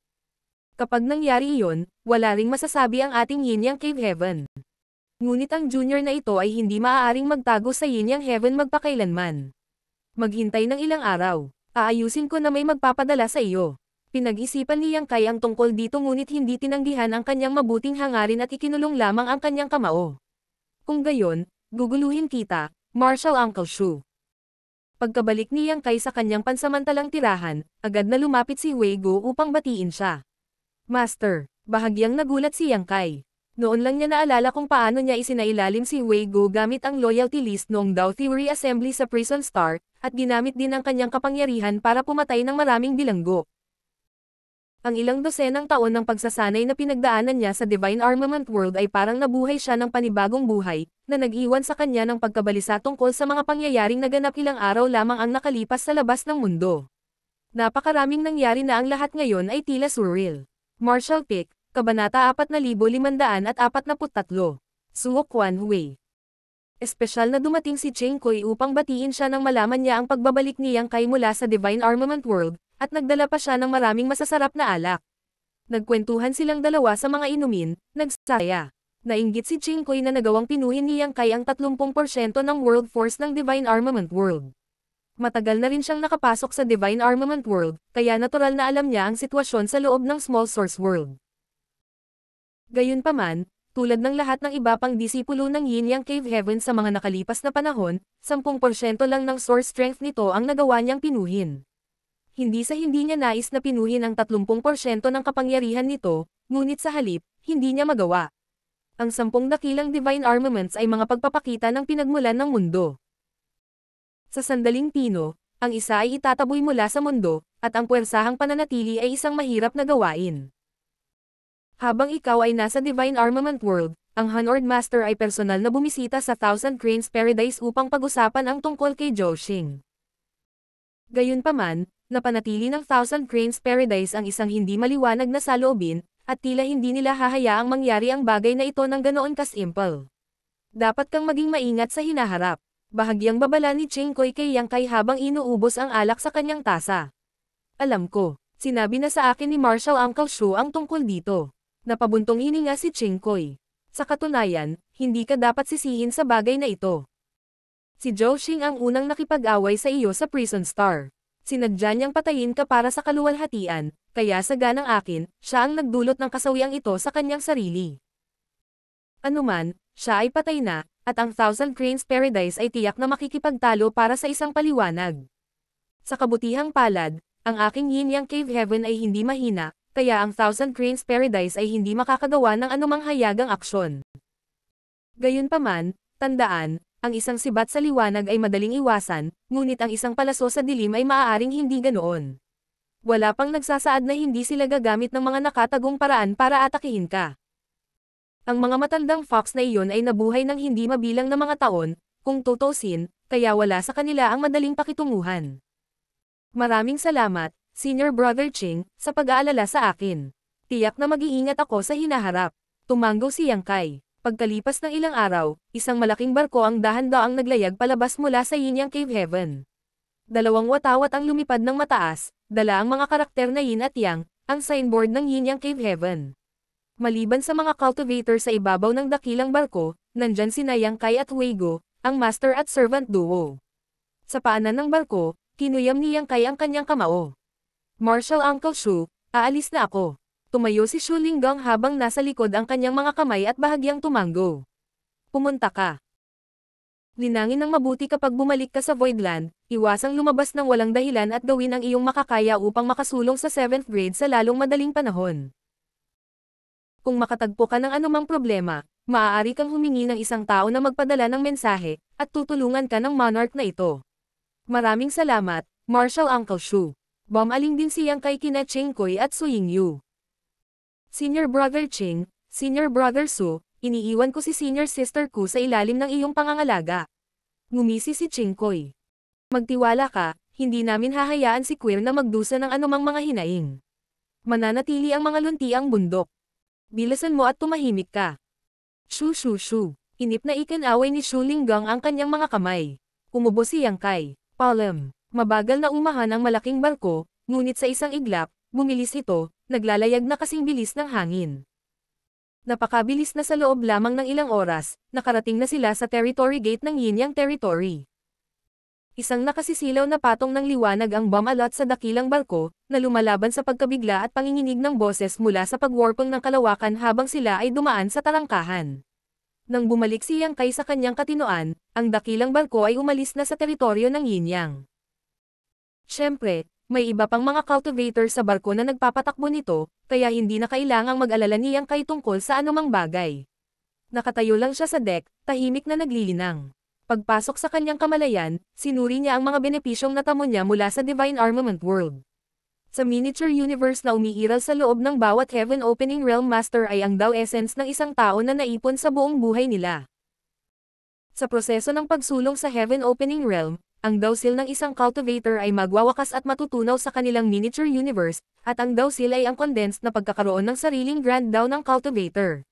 Kapag nangyari iyon, wala ring masasabi ang ating Yin Yang Cave Heaven. Ngunit ang junior na ito ay hindi maaaring magtago sa Yin Yang Heaven magpakailanman. Maghintay ng ilang araw. Aayusin ko na may magpapadala sa iyo. Pinag-isipan ni Yang Kai ang tungkol dito ngunit hindi tinanggihan ang kanyang mabuting hangarin at ikinulong lamang ang kanyang kamao. Kung gayon, guguluhin kita, Marshal Uncle Shu. Pagkabalik ni Yang Kai sa kanyang pansamantalang tirahan, agad na lumapit si Wei Guo upang batiin siya. Master, bahagyang nagulat si Yang Kai. Noon lang niya naalala kung paano niya isinailalim si Wei Guo gamit ang loyalty list noong Dao Theory Assembly sa Prison Star, at ginamit din ang kanyang kapangyarihan para pumatay ng maraming bilanggo. Ang ilang dosenang taon ng pagsasanay na pinagdaanan niya sa Divine Armament World ay parang nabuhay siya ng panibagong buhay, na nag-iwan sa kanya ng pagkabalisa tungkol sa mga pangyayaring naganap ilang araw lamang ang nakalipas sa labas ng mundo. Napakaraming nangyari na ang lahat ngayon ay tila surreal. Marshal Pick, Kabanata 4543, Suo Quan Hui. Espesyal na dumating si Cheng Kui upang batiin siya nang malaman niya ang pagbabalik ni Yang Kai mula sa Divine Armament World, at nagdala pa siya ng maraming masasarap na alak. Nagkwentuhan silang dalawa sa mga inumin, nagsaya. Nainggit si Cheng Kui na nagawang pinuhin ni Yang Kai ang 30% ng World Force ng Divine Armament World. Matagal na rin siyang nakapasok sa Divine Armament World, kaya natural na alam niya ang sitwasyon sa loob ng Small Source World. Gayunpaman, tulad ng lahat ng iba pang disipulo ng Yin Yang Cave Heaven sa mga nakalipas na panahon, 10% lang ng source strength nito ang nagawa niyang pinuhin. Hindi niya nais na pinuhin ang 30% ng kapangyarihan nito, ngunit sa halip, hindi niya magawa. Ang 10 dakilang divine armaments ay mga pagpapakita ng pinagmulan ng mundo. Sa sandaling pino, ang isa ay itataboy mula sa mundo, at ang puwersahang pananatili ay isang mahirap na gawain. Habang ikaw ay nasa Divine Armament World, ang Hanord Master ay personal na bumisita sa Thousand Cranes Paradise upang pag-usapan ang tungkol kay Zhou Xing. Gayunpaman, napanatili ng Thousand Cranes Paradise ang isang hindi maliwanag na saloobin, at tila hindi nila hahayaang mangyari ang bagay na ito ng ganoon kasimple. Dapat kang maging maingat sa hinaharap. Bahagyang babala ni Chingkoy kay Yang Kai habang inuubos ang alak sa kanyang tasa. Alam ko, sinabi na sa akin ni Marshal Uncle Shu ang tungkol dito. Napabuntong hininga si Chingkoy. Sa katunayan, hindi ka dapat sisihin sa bagay na ito. Si Zhou Xing ang unang nakipag-away sa iyo sa Prison Star. Sinadya niyang patayin ka para sa kaluwalhatian, kaya sa ganang akin, siya ang nagdulot ng kasawiang ito sa kanyang sarili. Anuman, siya ay patay na, at ang Thousand Cranes Paradise ay tiyak na makikipagtalo para sa isang paliwanag. Sa kabutihang palad, ang aking Yin Yang Cave Heaven ay hindi mahina, kaya ang Thousand Cranes Paradise ay hindi makakagawa ng anumang hayagang aksyon. Gayunpaman, tandaan, ang isang sibat sa liwanag ay madaling iwasan, ngunit ang isang palaso sa dilim ay maaaring hindi ganoon. Wala pang nagsasaad na hindi sila gagamit ng mga nakatagong paraan para atakihin ka. Ang mga matandang fox na iyon ay nabuhay ng hindi mabilang na mga taon, kung tutusin, kaya wala sa kanila ang madaling pakitunguhan. Maraming salamat, Senior Brother Ching, sa pag-aalala sa akin. Tiyak na mag-iingat ako sa hinaharap. Tumanggo si Yang Kai. Pagkalipas ng ilang araw, isang malaking barko ang dahan-daang naglayag palabas mula sa Yin Yang Cave Heaven. Dalawang watawat ang lumipad ng mataas, dala ang mga karakter na Yin at Yang, ang signboard ng Yin Yang Cave Heaven. Maliban sa mga cultivator sa ibabaw ng dakilang barko, nandyan sina Yang Kai at Weigo, ang master at servant duo. Sa paanan ng barko, kinuyam ni Yang Kai ang kanyang kamao. Marshal Uncle Shu, aalis na ako. Tumayo si Shu Linggang habang nasa likod ang kanyang mga kamay at bahagyang tumanggo. Pumunta ka. Linangin ng mabuti kapag bumalik ka sa Voidland, iwasang lumabas ng walang dahilan at gawin ang iyong makakaya upang makasulong sa 7th grade sa lalong madaling panahon. Kung makatagpo ka ng anumang problema, maaari kang humingi ng isang tao na magpadala ng mensahe, at tutulungan ka ng monarch na ito. Maraming salamat, Marshal Uncle Shu. Bumaling din si Yang Kai kina Chingkoy at Su Yingyu. Senior Brother Ching, Senior Brother Su, iniiwan ko si Senior Sister Ku sa ilalim ng iyong pangangalaga. Ngumisi si Chingkoy. Magtiwala ka, hindi namin hahayaan si Queer na magdusa ng anumang mga hinaing. Mananatili ang mga luntiang bundok. Bilasan mo at tumahimik ka. Shu shu shu. Inip na ikinaway ni Shu Linggang ang kanyang mga kamay. Umubo si Yang Kai. Palem. Mabagal na umahan ang malaking barko, ngunit sa isang iglap, bumilis ito, naglalayag na kasing bilis ng hangin. Napakabilis na sa loob lamang ng ilang oras, nakarating na sila sa territory gate ng Yin Yang Territory. Isang nakasisilaw na patong ng liwanag ang bumalot sa dakilang barko, na lumalaban sa pagkabigla at panginginig ng boses mula sa pagwarpong ng kalawakan habang sila ay dumaan sa tarangkahan. Nang bumalik si Yang Kai sa kanyang katinoan, ang dakilang barko ay umalis na sa teritoryo ng Yin Yang. Siyempre, may iba pang mga cultivator sa barko na nagpapatakbo nito, kaya hindi na kailangang mag-alala ni Yang Kai tungkol sa anumang bagay. Nakatayo lang siya sa deck, tahimik na naglilinang. Pagpasok sa kanyang kamalayan, sinuri niya ang mga benepisyong natamo niya mula sa Divine Armament World. Sa miniature universe na umiiral sa loob ng bawat Heaven Opening Realm Master ay ang Dao Essence ng isang tao na naipon sa buong buhay nila. Sa proseso ng pagsulong sa Heaven Opening Realm, ang Dao Seal ng isang cultivator ay magwawakas at matutunaw sa kanilang miniature universe, at ang Dao Seal ay ang condensed na pagkakaroon ng sariling Grand Dao ng cultivator.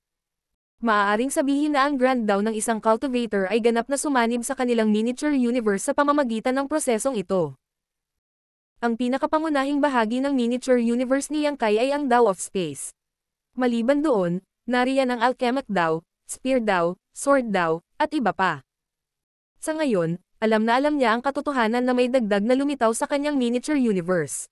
Maaaring sabihin na ang Grand Dao ng isang cultivator ay ganap na sumanib sa kanilang miniature universe sa pamamagitan ng prosesong ito. Ang pinakapangunahing bahagi ng miniature universe ni Yang Kai ay ang Dao of Space. Maliban doon, nariyan ang Alchemic Dao, Spear Dao, Sword Dao, at iba pa. Sa ngayon, alam na alam niya ang katotohanan na may dagdag na lumitaw sa kanyang miniature universe.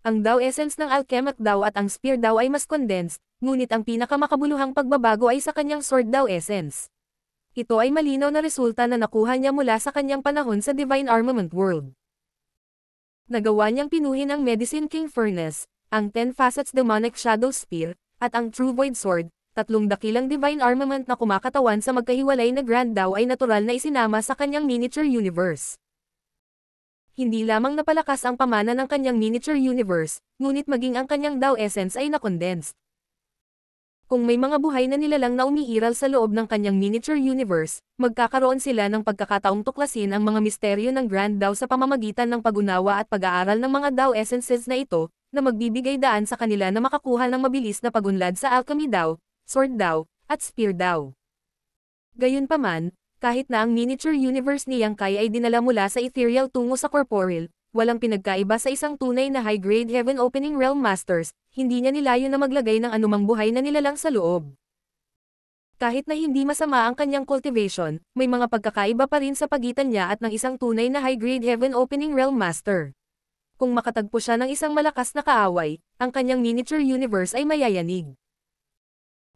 Ang Dao Essence ng Alchemic Dao at ang Spear Dao ay mas condensed, ngunit ang pinakamakabuluhang pagbabago ay sa kanyang Sword Dao Essence. Ito ay malinaw na resulta na nakuha niya mula sa kanyang panahon sa Divine Armament World. Nagawa niyang pinuhin ang Medicine King Furnace, ang 10 Facets Demonic Shadow Spear, at ang True Void Sword. Tatlong dakilang divine armament na kumakatawan sa magkahiwalay na Grand Dao ay natural na isinama sa kanyang miniature universe. Hindi lamang napalakas ang pamana ng kanyang miniature universe, ngunit maging ang kanyang Dao Essence ay nakondensed. Kung may mga buhay na nilalang na umiiral sa loob ng kanyang miniature universe, magkakaroon sila ng pagkakataong tuklasin ang mga misteryo ng Grand Dao sa pamamagitan ng pag-unawa at pag-aaral ng mga Dao Essences na ito, na magbibigay daan sa kanila na makakuha ng mabilis na pagunlad sa alchemy daw, sword daw, at spear daw. Gayunpaman, kahit na ang miniature universe ni Yang Kai ay dinala mula sa ethereal tungo sa corporeal, walang pinagkaiba sa isang tunay na high-grade Heaven Opening Realm Masters, hindi niya nilayo na maglagay ng anumang buhay na nilalang sa loob. Kahit na hindi masama ang kanyang cultivation, may mga pagkakaiba pa rin sa pagitan niya at ng isang tunay na high-grade Heaven Opening Realm Master. Kung makatagpo siya ng isang malakas na kaaway, ang kanyang miniature universe ay mayayanig.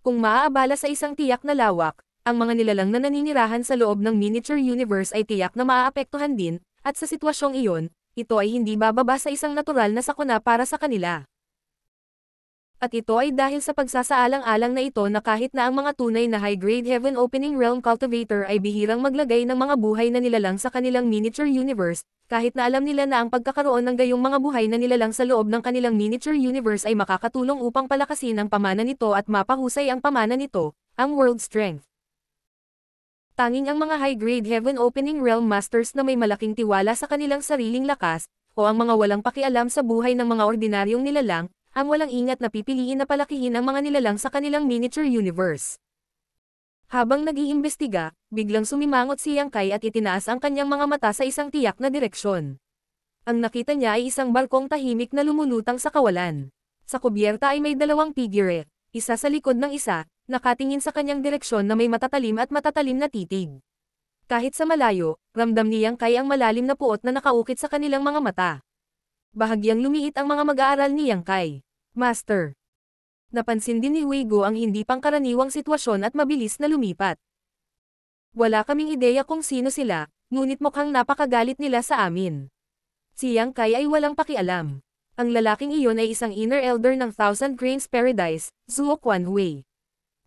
Kung maaabala sa isang tiyak na lawak, ang mga nilalang na naninirahan sa loob ng miniature universe ay tiyak na maaapektuhan din, at sa sitwasyong iyon, ito ay hindi bababa sa isang natural na sakuna para sa kanila. At ito ay dahil sa pagsasaalang-alang na ito na kahit na ang mga tunay na high-grade Heaven Opening Realm Cultivator ay bihirang maglagay ng mga buhay na nilalang sa kanilang miniature universe, kahit na alam nila na ang pagkakaroon ng gayong mga buhay na nilalang sa loob ng kanilang miniature universe ay makakatulong upang palakasin ang pamana nito at mapahusay ang pamana nito, ang World Strength. Tanging ang mga high-grade Heaven Opening Realm Masters na may malaking tiwala sa kanilang sariling lakas, o ang mga walang pakialam sa buhay ng mga ordinaryong nilalang, ang walang ingat na pipiliin na palakihin ang mga nilalang sa kanilang miniature universe. Habang nag-iimbestiga, biglang sumimangot si Yang Kai at itinaas ang kanyang mga mata sa isang tiyak na direksyon. Ang nakita niya ay isang barkong tahimik na lumulutang sa kawalan. Sa kubyerta ay may dalawang figurette, isa sa likod ng isa, nakatingin sa kanyang direksyon na may matatalim na titig. Kahit sa malayo, ramdam ni Yang Kai ang malalim na puot na nakaukit sa kanilang mga mata. Bahagyang lumiit ang mga mag-aaral ni Yang Kai. Master. Napansin din ni Weigo ang hindi pangkaraniwang sitwasyon at mabilis na lumipat. Wala kaming ideya kung sino sila, ngunit mukhang napakagalit nila sa amin. Si Yang Kai ay walang pakialam. Ang lalaking iyon ay isang inner elder ng Thousand Cranes Paradise, Zuo Quanhui.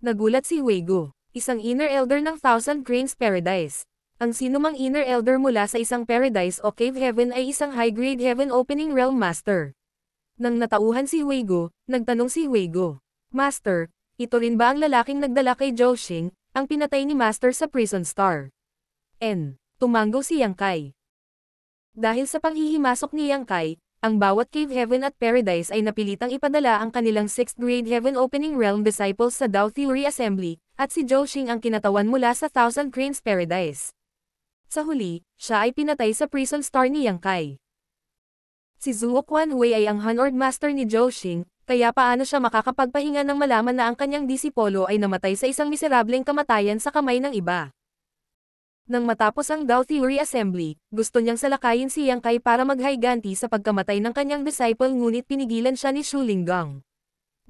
Nagulat si Weigo, isang inner elder ng Thousand Cranes Paradise. Ang sinumang inner elder mula sa isang paradise o cave heaven ay isang high-grade Heaven Opening Realm Master. Nang natauhan si Weigo, nagtanong si Weigo, Master, ito rin ba ang lalaking nagdala kay Zhou Xing, ang pinatay ni Master sa Prison Star? Tumanggo si Yang Kai. Dahil sa panghihimasok ni Yang Kai, ang bawat cave heaven at paradise ay napilitang ipadala ang kanilang 6th grade Heaven Opening Realm disciples sa Dao Theory Assembly, at si Zhou Xing ang kinatawan mula sa Thousand Cranes Paradise. Sa huli, siya ay pinatay sa Prison Star ni Yang Kai. Si Zuo Quanhui ay ang Hanord Master ni Zhou Xing, kaya paano siya makakapagpahinga ng malaman na ang kanyang disipolo ay namatay sa isang miserableng kamatayan sa kamay ng iba. Nang matapos ang Dao Theory Assembly, gusto niyang salakayin si Yang Kai para maghiganti sa pagkamatay ng kanyang disciple ngunit pinigilan siya ni Shu Linggang.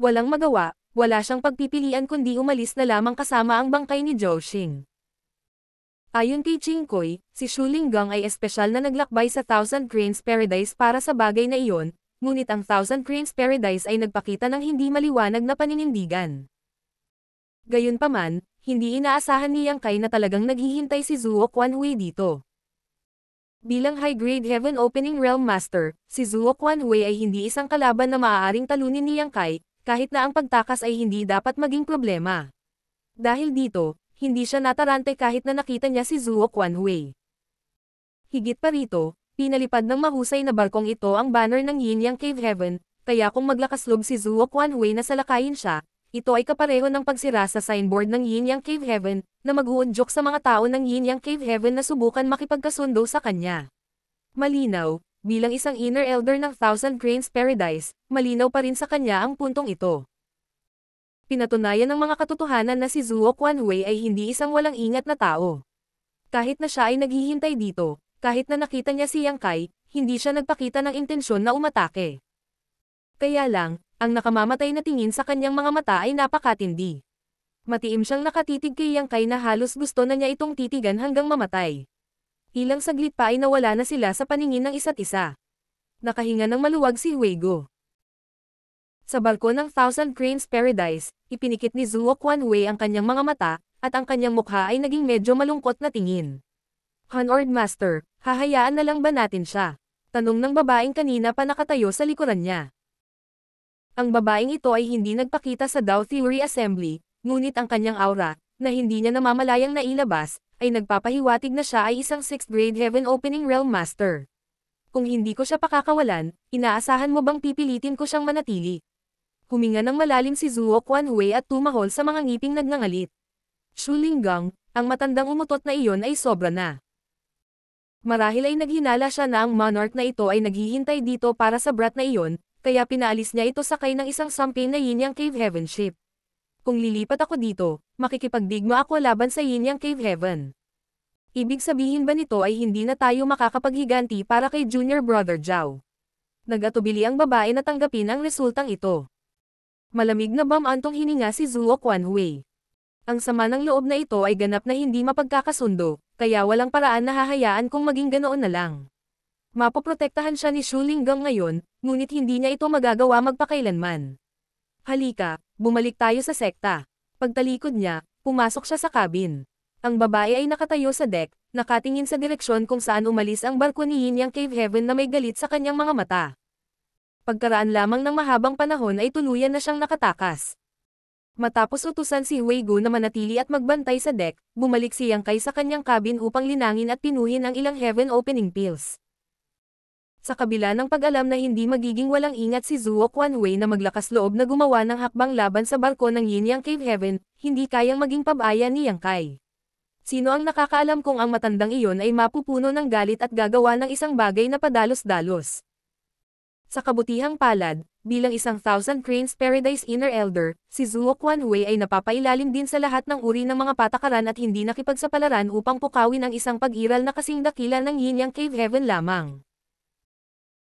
Walang magawa, wala siyang pagpipilian kundi umalis na lamang kasama ang bangkay ni Zhou Xing. Ayon kay Qingkoy, si Shu Linggang ay espesyal na naglakbay sa Thousand Cranes Paradise para sa bagay na iyon, ngunit ang Thousand Cranes Paradise ay nagpakita ng hindi maliwanag na paninindigan. Gayunpaman, hindi inaasahan ni Yang Kai na talagang naghihintay si Zuo Quanhui dito. Bilang high-grade Heaven Opening Realm Master, si Zuo Quanhui ay hindi isang kalaban na maaaring talunin ni Yang Kai, kahit na ang pagtakas ay hindi dapat maging problema. Dahil dito, hindi siya natarante kahit na nakita niya si Zuo Quanhui. Higit pa rito, pinalipad ng mahusay na barkong ito ang banner ng Yin Yang Cave Heaven, kaya kung maglakasloob si Zuo Quanhui na salakayin siya, ito ay kapareho ng pagsira sa signboard ng Yin Yang Cave Heaven, na mag-uudyok sa mga tao ng Yin Yang Cave Heaven na subukan makipagkasundo sa kanya. Malinaw, bilang isang inner elder ng Thousand Cranes Paradise, malinaw pa rin sa kanya ang puntong ito. Pinatunayan ng mga katotohanan na si Zuo Quanhui ay hindi isang walang ingat na tao. Kahit na siya ay naghihintay dito, kahit na nakita niya si Yang Kai, hindi siya nagpakita ng intensyon na umatake. Kaya lang, ang nakamamatay na tingin sa kanyang mga mata ay napakatindi. Matiim siyang nakatitig kay Yang Kai na halos gusto na niya itong titigan hanggang mamatay. Ilang saglit pa ay nawala na sila sa paningin ng isa't isa. Nakahinga ng maluwag si Weigo. Sa barko ng Thousand Cranes Paradise, ipinikit ni Zuo Quanhui ang kanyang mga mata, at ang kanyang mukha ay naging medyo malungkot na tingin. Hanord Master, hahayaan na lang ba natin siya? Tanong ng babaeng kanina pa nakatayo sa likuran niya. Ang babaeng ito ay hindi nagpakita sa Dao Theory Assembly, ngunit ang kanyang aura, na hindi niya namamalayang nailabas, ay nagpapahiwatig na siya ay isang 6th grade Heaven Opening Realm Master. Kung hindi ko siya pakakawalan, inaasahan mo bang pipilitin ko siyang manatili? Huminga ng malalim si Zuo Quanhui at tumahol sa mga ngiping nagngangalit. Shu Linggang, ang matandang umutot na iyon ay sobra na. Marahil ay naghinala siya na ang monarch na ito ay naghihintay dito para sa brat na iyon, kaya pinaalis niya ito sakay ng isang samping na Yin Yang Cave Heaven ship. Kung lilipat ako dito, makikipagdigma ako laban sa Yin Yang Cave Heaven. Ibig sabihin ba nito ay hindi na tayo makakapaghiganti para kay Junior Brother Zhao? Nag-atubili ang babae na tanggapin ang resultang ito. Malamig na bamantong hininga si Zuo Quanhui. Ang sama ng loob na ito ay ganap na hindi mapagkakasundo, kaya walang paraan na hahayaan kung maging ganoon na lang. Mapoprotektahan siya ni Shu Linggang ngayon, ngunit hindi niya ito magagawa magpakailanman. Halika, bumalik tayo sa sekta. Pagtalikod niya, pumasok siya sa cabin. Ang babae ay nakatayo sa deck, nakatingin sa direksyon kung saan umalis ang barko ni Yin Yang Cave Heaven na may galit sa kanyang mga mata. Pagkaraan lamang ng mahabang panahon ay tuluyan na siyang nakatakas. Matapos utusan si Huigu na manatili at magbantay sa deck, bumalik si Yang Kai sa kanyang cabin upang linangin at pinuhin ang ilang heaven opening pills. Sa kabila ng pag-alam na hindi magiging walang ingat si Zuo Quanhui na maglakas loob na gumawa ng hakbang laban sa barko ng Yin Yang Cave Heaven, hindi kayang maging pabaya ni Yang Kai. Sino ang nakakaalam kung ang matandang iyon ay mapupuno ng galit at gagawa ng isang bagay na padalos-dalos? Sa kabutihang palad, bilang isang Thousand Cranes Paradise Inner Elder, si Zuo Quanhui ay napapailalim din sa lahat ng uri ng mga patakaran at hindi nakipagsapalaran upang pukawin ang isang pag-iral na kasing dakila ng Yin Yang Cave Heaven lamang.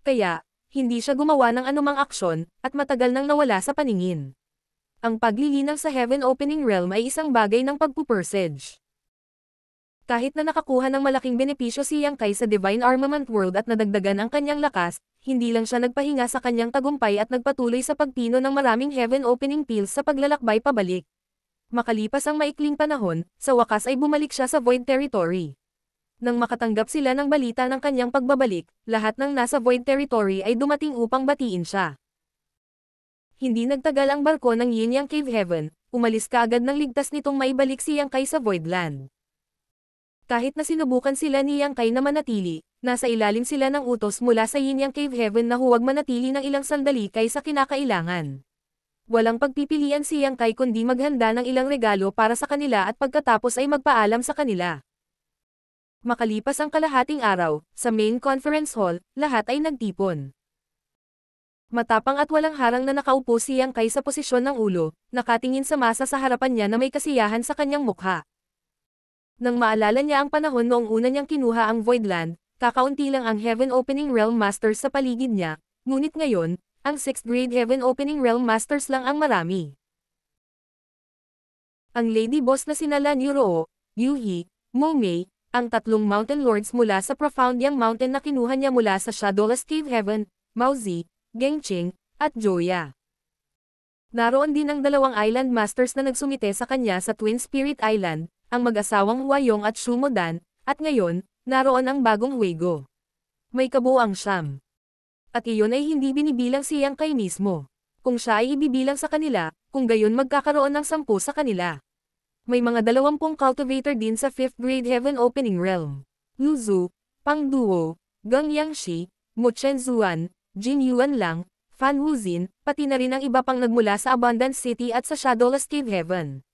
Kaya, hindi siya gumawa ng anumang aksyon, at matagal nang nawala sa paningin. Ang paglilinang sa Heaven Opening Realm ay isang bagay ng pagpupursage. Kahit na nakakuha ng malaking benepisyo si Yang Kai sa Divine Armament World at nadagdagan ang kanyang lakas, hindi lang siya nagpahinga sa kanyang tagumpay at nagpatuloy sa pagpino ng maraming Heaven Opening Pills sa paglalakbay pabalik. Makalipas ang maikling panahon, sa wakas ay bumalik siya sa Void Territory. Nang makatanggap sila ng balita ng kanyang pagbabalik, lahat ng nasa Void Territory ay dumating upang batiin siya. Hindi nagtagal ang barko ng Yin Yang Cave Heaven, umalis kaagad nang ligtas nitong maibalik si Yang Kai sa Voidland. Kahit na sinubukan sila ni Yang Kai na manatili, nasa ilalim sila ng utos mula sa Yin Yang Cave Heaven na huwag manatili ng ilang sandali kaysa kinakailangan. Walang pagpipilian si Yang Kai kundi maghanda ng ilang regalo para sa kanila at pagkatapos ay magpaalam sa kanila. Makalipas ang kalahating araw, sa main conference hall, lahat ay nagtipon. Matapang at walang harang na nakaupo si Yang Kai sa posisyon ng ulo, nakatingin sa masa sa harapan niya na may kasiyahan sa kanyang mukha. Nang maalala niya ang panahon noong una niyang kinuha ang Voidland, kakaunti lang ang Heaven Opening Realm Masters sa paligid niya, ngunit ngayon, ang 6th grade Heaven Opening Realm Masters lang ang marami. Ang Lady Boss na sina Lan Yuroo, Yuhi, Mo Mei, ang tatlong Mountain Lords mula sa Profound Yang Mountain na kinuha niya mula sa Shadowless Cave Heaven, Mao Zi, Gengqing, at Joya. Naroon din ang dalawang Island Masters na nagsumite sa kanya sa Twin Spirit Island, ang mag-asawang Huayong at Shumodan, at ngayon, naroon ang bagong Huigo. May kabuuang 9. At iyon ay hindi binibilang si Yang Kai mismo. Kung siya ay ibibilang sa kanila, kung gayon magkakaroon ng 10 sa kanila. May mga 20 cultivator din sa 5th grade Heaven Opening Realm. Lu Zhu, Pang Duo, Gang Yangshi, Mu Chen Zuan, Jin Yuan Lang, Fan Wuzin, pati na rin ang iba pang nagmula sa Abundance City at sa Shadowless Cave Heaven.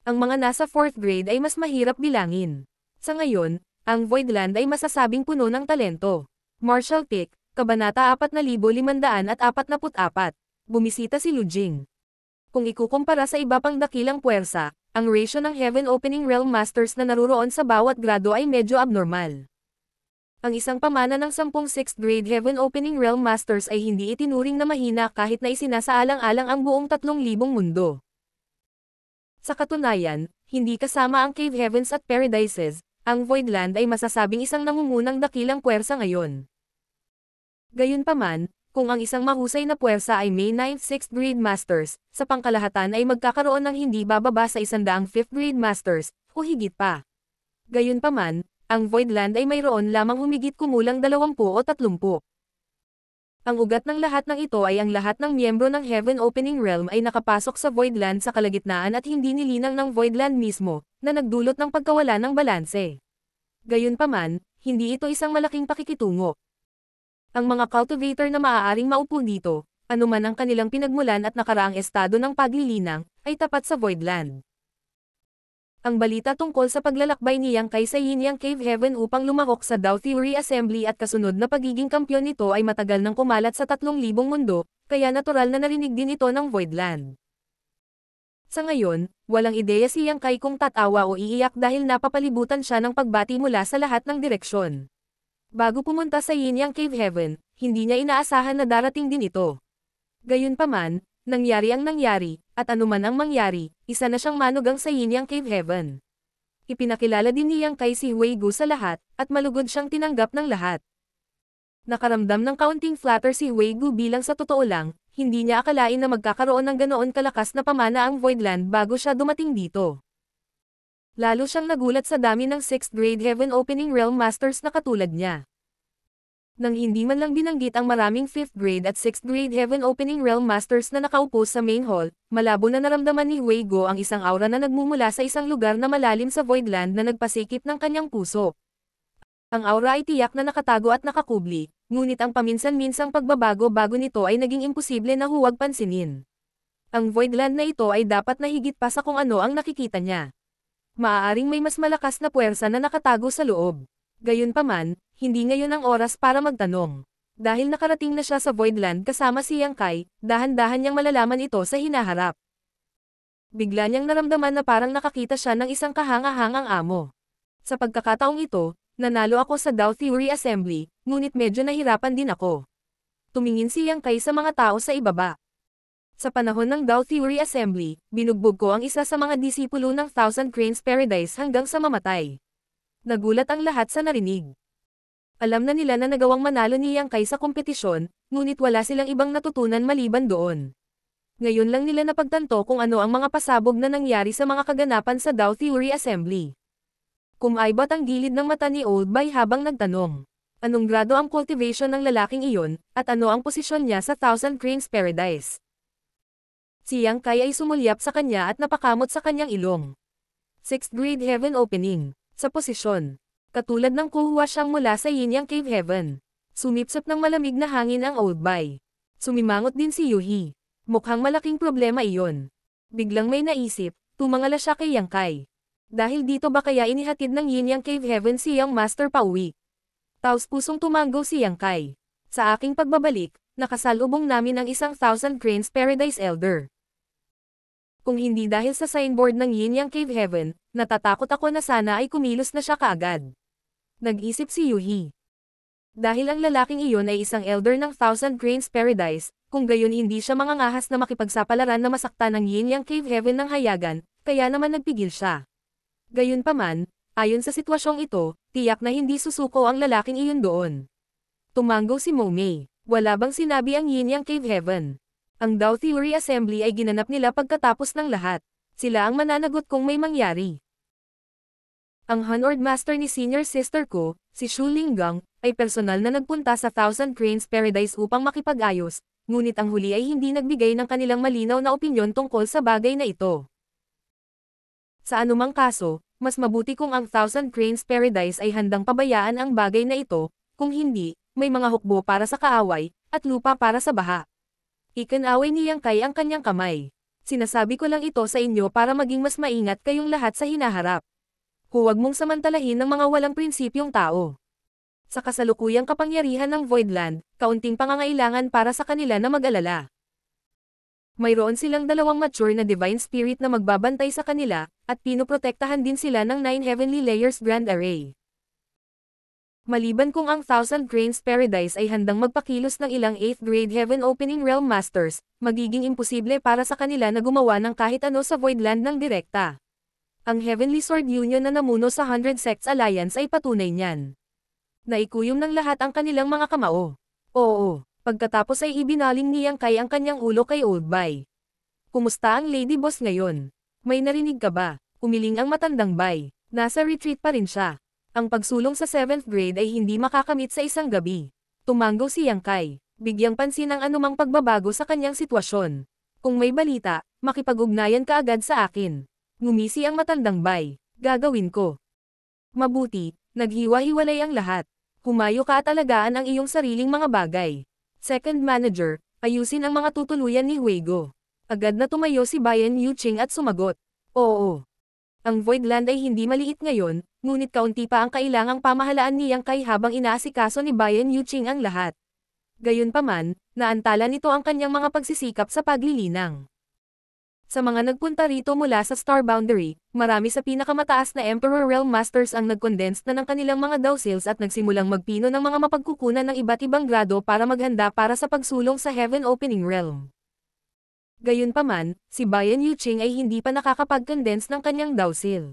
Ang mga nasa 4th grade ay mas mahirap bilangin. Sa ngayon, ang Voidland ay masasabing puno ng talento. Marshall Pick, Kabanata 4544. Bumisita si Lu Jing. Kung ikukumpara sa iba pang dakilang puwersa, ang ratio ng Heaven Opening Realm Masters na naruroon sa bawat grado ay medyo abnormal. Ang isang pamana ng 10 6th grade Heaven Opening Realm Masters ay hindi itinuring na mahina kahit na isinasaalang-alang ang buong 3,000 mundo. Sa katunayan, hindi kasama ang Cave Heavens at Paradises, ang Voidland ay masasabing isang nangungunang dakilang puwersa ngayon. Gayunpaman, kung ang isang mahusay na puwersa ay may 9th 6th grade Masters, sa pangkalahatan ay magkakaroon ng hindi bababa sa 100 5th grade Masters, o higit pa. Gayunpaman, ang Voidland ay mayroon lamang humigit kumulang 20 o 30. Ang ugat ng lahat ng ito ay ang lahat ng miyembro ng Heaven Opening Realm ay nakapasok sa Voidland sa kalagitnaan at hindi nilinang ng Voidland mismo, na nagdulot ng pagkawala ng balanse. Gayunpaman, hindi ito isang malaking pakikitungo. Ang mga cultivator na maaaring maupo dito, anuman ang kanilang pinagmulan at nakaraang estado ng paglilinang, ay tapat sa Voidland. Ang balita tungkol sa paglalakbay ni Yang Kai sa Yin Yang Cave Heaven upang lumahok sa Dao Theory Assembly at kasunod na pagiging kampyon nito ay matagal nang kumalat sa 3,000 mundo, kaya natural na narinig din ito ng Voidland. Sa ngayon, walang ideya si Yang Kai kung tatawa o iiyak dahil napapalibutan siya ng pagbati mula sa lahat ng direksyon. Bago pumunta sa Yin Yang Cave Heaven, hindi niya inaasahan na darating din ito. Gayunpaman, nangyari ang nangyari, at anuman ang mangyari, isa na siyang manugang sa Yin Yang Cave Heaven. Ipinakilala din ni Yang Kai si Huigu sa lahat, at malugod siyang tinanggap ng lahat. Nakaramdam ng kaunting flatter si Huigu bilang sa totoo lang, hindi niya akalain na magkakaroon ng ganoon kalakas na pamana ang Voidland bago siya dumating dito. Lalo siyang nagulat sa dami ng 6th Grade Heaven Opening Realm Masters na katulad niya. Nang hindi man lang binanggit ang maraming 5th grade at 6th grade Heaven Opening Realm Masters na nakaupo sa main hall, malabo na naramdaman ni Huigo ang isang aura na nagmumula sa isang lugar na malalim sa Voidland na nagpasikip ng kanyang puso. Ang aura ay tiyak na nakatago at nakakubli, ngunit ang paminsan-minsang pagbabago bago nito ay naging imposible na huwag pansinin. Ang Voidland na ito ay dapat na higit pa sa kung ano ang nakikita niya. Maaaring may mas malakas na puwersa na nakatago sa loob. Gayunpaman, hindi ngayon ang oras para magtanong. Dahil nakarating na siya sa Voidland kasama si Yang Kai, dahan-dahan niyang malalaman ito sa hinaharap. Bigla niyang naramdaman na parang nakakita siya ng isang kahanga-hangang amo. Sa pagkakataong ito, nanalo ako sa Dao Theory Assembly, ngunit medyo nahirapan din ako. Tumingin si Yang Kai sa mga tao sa ibaba. Sa panahon ng Dao Theory Assembly, binugbog ko ang isa sa mga disipulo ng Thousand Cranes Paradise hanggang sa mamatay. Nagulat ang lahat sa narinig. Alam na nila na nagawang manalo ni Yang Kai sa kompetisyon, ngunit wala silang ibang natutunan maliban doon. Ngayon lang nila napagtanto kung ano ang mga pasabog na nangyari sa mga kaganapan sa Dao Theory Assembly. Kumaibat ang gilid ng mata ni Old Bay habang nagtanong. Anong grado ang cultivation ng lalaking iyon, at ano ang posisyon niya sa Thousand Cranes Paradise? Si Yang Kai ay sumulyap sa kanya at napakamot sa kanyang ilong. 6th grade Heaven Opening. Sa posisyon. Katulad ng kuha siyang mula sa Yin Yang Cave Heaven. Sumipsip ng malamig na hangin ang Old Bay. Sumimangot din si Yuhi. Mukhang malaking problema iyon. Biglang may naisip, tumangala siya kay Yang Kai. Dahil dito ba kaya inihatid ng Yin Yang Cave Heaven si Yang Master pauwi? Taos-pusong tumanggo si Yang Kai. Sa aking pagbabalik, nakasalubong namin ang isang Thousand Cranes Paradise Elder. Kung hindi dahil sa signboard ng Yin Yang Cave Heaven, natatakot ako na sana ay kumilos na siya kaagad. Nag-isip si Yuhi. Dahil ang lalaking iyon ay isang elder ng Thousand Cranes Paradise, kung gayon hindi siya mangangahas na makipagsapalaran na masaktan ng Yin Yang Cave Heaven ng hayagan, kaya naman nagpigil siya. Gayunpaman, ayon sa sitwasyong ito, tiyak na hindi susuko ang lalaking iyon doon. Tumanggo si Momei. Wala bang sinabi ang Yin Yang Cave Heaven? Ang Dao Theory Assembly ay ginanap nila pagkatapos ng lahat. Sila ang mananagot kung may mangyari. Ang Honored Master ni Senior Sister ko, si Shu Linggang, ay personal na nagpunta sa Thousand Cranes Paradise upang makipag-ayos, ngunit ang huli ay hindi nagbigay ng kanilang malinaw na opinyon tungkol sa bagay na ito. Sa anumang kaso, mas mabuti kung ang Thousand Cranes Paradise ay handang pabayaan ang bagay na ito, kung hindi, may mga hukbo para sa kaaway, at lupa para sa baha. Ikinaway ni Yang Kai ang kanyang kamay. Sinasabi ko lang ito sa inyo para maging mas maingat kayong lahat sa hinaharap. Huwag mong samantalahin ng mga walang prinsipyong tao. Sa kasalukuyang kapangyarihan ng Voidland, kaunting pangangailangan para sa kanila na mag-alala. Mayroon silang dalawang mature na Divine Spirit na magbabantay sa kanila, at pinoprotektahan din sila ng 9 Heavenly Layers Grand Array. Maliban kung ang Thousand Cranes Paradise ay handang magpakilos ng ilang 8th grade Heaven Opening Realm Masters, magiging imposible para sa kanila na gumawa ng kahit ano sa Voidland ng direkta. Ang Heavenly Sword Union na namuno sa 100 Sects Alliance ay patunay niyan. Naikuyom ng lahat ang kanilang mga kamao. Oo, pagkatapos ay ibinaling ni Yang Kai ang kanyang ulo kay Old Bay. Kumusta ang Lady Boss ngayon? May narinig ka ba? Umiling ang matandang Bay. Nasa retreat pa rin siya. Ang pagsulong sa 7th grade ay hindi makakamit sa isang gabi. Tumanggo si Yang Kai. Bigyang pansin ang anumang pagbabago sa kanyang sitwasyon. Kung may balita, makipag-ugnayan ka agad sa akin. Ngumisi ang matandang Bay. Gagawin ko. Mabuti, naghiwa-hiwalay ang lahat. Humayo ka at alagaan ang iyong sariling mga bagay. Second Manager, ayusin ang mga tutuluyan ni Huego. Agad na tumayo si Bayan Yuching at sumagot. Oo. Ang Voidland ay hindi maliit ngayon, ngunit kaunti pa ang kailangang pamahalaan ni Yang Kai habang inaasikaso ni Bayan Yuching ang lahat. Gayunpaman, naantala nito ang kanyang mga pagsisikap sa paglilinang. Sa mga nagpunta rito mula sa Star Boundary, marami sa pinakamataas na Emperor Realm Masters ang nag-condense na ng kanilang mga dowsils at nagsimulang magpino ng mga mapagkukunan ng iba't ibang grado para maghanda para sa pagsulong sa Heaven Opening Realm. Gayunpaman, si Bayan Yuching ay hindi pa nakakapag-condense ng kanyang dowsil.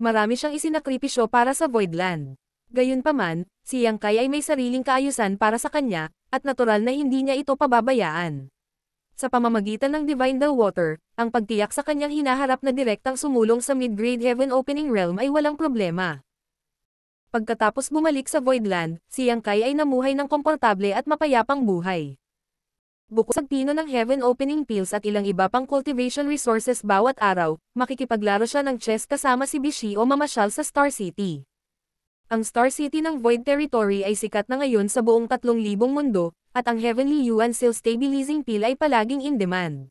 Marami siyang isinakripisyo para sa Voidland. Gayunpaman, si Yang Kai ay may sariling kaayusan para sa kanya, at natural na hindi niya ito pababayaan. Sa pamamagitan ng Divine Well Water, ang pagtiyak sa kanyang hinaharap na direktang sumulong sa mid-grade Heaven Opening Realm ay walang problema. Pagkatapos bumalik sa Voidland, si Yang Kai ay namuhay ng komportable at mapayapang buhay. Bukod sa pino ng Heaven Opening Pills at ilang iba pang cultivation resources bawat araw, makikipaglaro siya ng chess kasama si Bishi o mamasyal sa Star City. Ang Star City ng Void Territory ay sikat na ngayon sa buong 3,000 mundo, at ang Heavenly Yuan Seal Stabilizing Pill ay palaging in demand.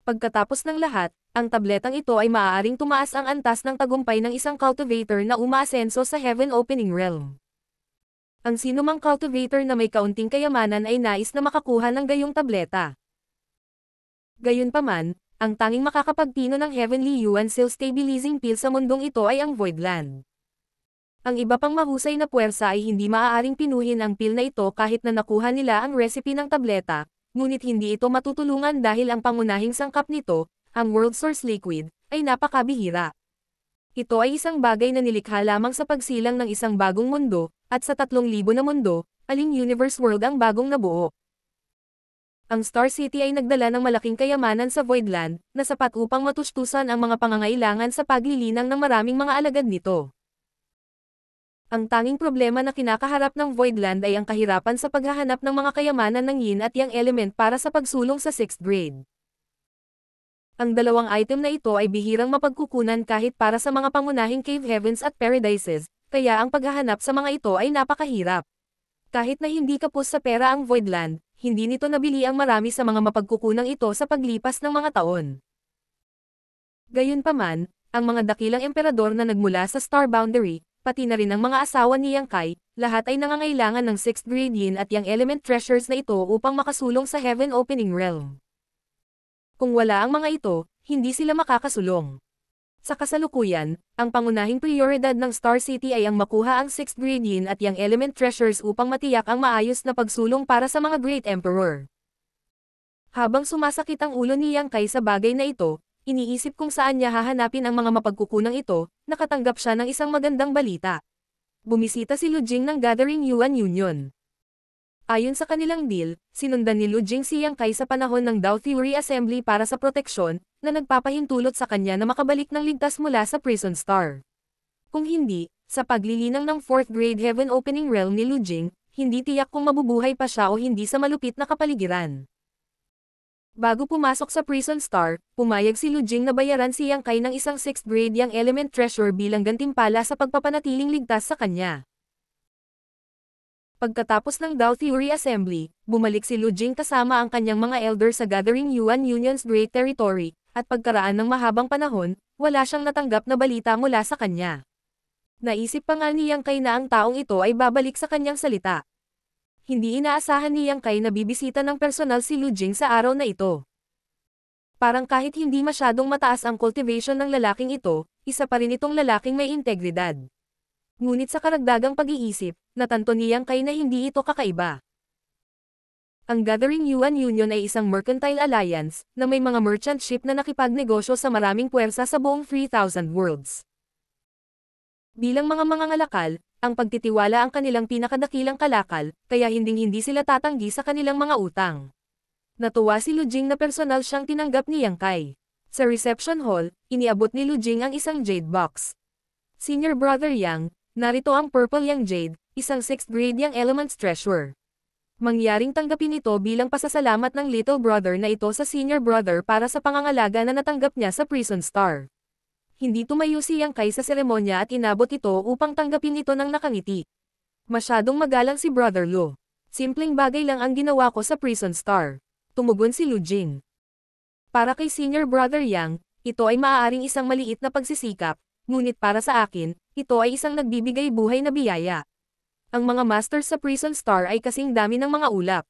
Pagkatapos ng lahat, ang tabletang ito ay maaaring tumaas ang antas ng tagumpay ng isang cultivator na umaasenso sa Heaven Opening Realm. Ang sinumang cultivator na may kaunting kayamanan ay nais na makakuha ng gayong tableta. Gayunpaman, ang tanging makakapagpino ng Heavenly Yuan Seal Stabilizing Pill sa mundong ito ay ang Voidland. Ang iba pang mahusay na puwersa ay hindi maaaring pinuhin ang pill na ito kahit na nakuha nila ang recipe ng tableta, ngunit hindi ito matutulungan dahil ang pangunahing sangkap nito, ang World Source Liquid, ay napakabihira. Ito ay isang bagay na nilikha lamang sa pagsilang ng isang bagong mundo, at sa 3,000 na mundo, aling universe world ang bagong nabuo. Ang Star City ay nagdala ng malaking kayamanan sa Voidland, na sapat upang matustusan ang mga pangangailangan sa paglilinang ng maraming mga alagad nito. Ang tanging problema na kinakaharap ng Voidland ay ang kahirapan sa paghahanap ng mga kayamanan ng Yin at Yang element para sa pagsulong sa 6th grade. Ang dalawang item na ito ay bihirang mapagkukunan kahit para sa mga pangunahing cave heavens at paradises, kaya ang paghahanap sa mga ito ay napakahirap. Kahit na hindi kapos sa pera ang Voidland, hindi nito nabili ang marami sa mga mapagkukunang ito sa paglipas ng mga taon. Gayunpaman, ang mga dakilang emperador na nagmula sa Star Boundary, pati na rin ang mga asawa ni Yang Kai, lahat ay nangangailangan ng 6th grade Yin at Yang element treasures na ito upang makasulong sa Heaven Opening Realm. Kung wala ang mga ito, hindi sila makakasulong. Sa kasalukuyan, ang pangunahing prioridad ng Star City ay ang makuha ang 6th grade Yin at Yang element treasures upang matiyak ang maayos na pagsulong para sa mga Great Emperor. Habang sumasakit ang ulo ni Yang Kai sa bagay na ito, iniisip kung saan niya hahanapin ang mga mapagkukunang ito, nakatanggap siya ng isang magandang balita. Bumisita si Lu Jing ng Gathering Yuan Union. Ayon sa kanilang deal, sinundan ni Lu Jing si Yang Kai sa panahon ng Dao Theory Assembly para sa proteksyon, na nagpapahintulot sa kanya na makabalik ng ligtas mula sa Prison Star. Kung hindi, sa paglilinang ng 4th grade Heaven Opening Realm ni Lu Jing, hindi tiyak kung mabubuhay pa siya o hindi sa malupit na kapaligiran. Bago pumasok sa Prison Star, pumayag si Lu Jing na bayaran si Yang Kai ng isang 6th grade Yang element treasure bilang gantimpala sa pagpapanatiling ligtas sa kanya. Pagkatapos ng Dao Theory Assembly, bumalik si Lu Jing kasama ang kanyang mga elder sa Gathering Yuan Union's Great Territory, at pagkaraan ng mahabang panahon, wala siyang natanggap na balita mula sa kanya. Naisip pa nga ni Yang Kai na ang taong ito ay babalik sa kanyang salita. Hindi inaasahan ni Yang Kai na bibisita ng personal si Lu Jing sa araw na ito. Parang kahit hindi masyadong mataas ang cultivation ng lalaking ito, isa pa rin itong lalaking may integridad. Ngunit sa karagdagang pag-iisip, natanto ni Yang Kai na hindi ito kakaiba. Ang Gathering Yuan Union ay isang mercantile alliance, na may mga merchant ship na nakipagnegosyo sa maraming puwersa sa buong 3,000 worlds. Bilang mga mangangalakal, ang pagtitiwala ang kanilang pinakadakilang kalakal, kaya hinding-hindi sila tatanggi sa kanilang mga utang. Natuwa si Lu Jing na personal siyang tinanggap ni Yang Kai. Sa reception hall, iniabot ni Lu Jing ang isang jade box. Senior Brother Yang, narito ang Purple Yang Jade, isang 6th grade Yang Elements treasure. Mangyaring tanggapin ito bilang pasasalamat ng little brother na ito sa senior brother para sa pangangalaga na natanggap niya sa Prison Star. Hindi tumayo si Yang Kai sa seremonya at inabot ito upang tanggapin ito ng nakangiti. Masyadong magalang si Brother Lu. Simpleng bagay lang ang ginawa ko sa Prison Star. Tumugon si Lu Jing. Para kay Senior Brother Yang, ito ay maaaring isang maliit na pagsisikap, ngunit para sa akin, ito ay isang nagbibigay buhay na biyaya. Ang mga masters sa Prison Star ay kasing dami ng mga ulap.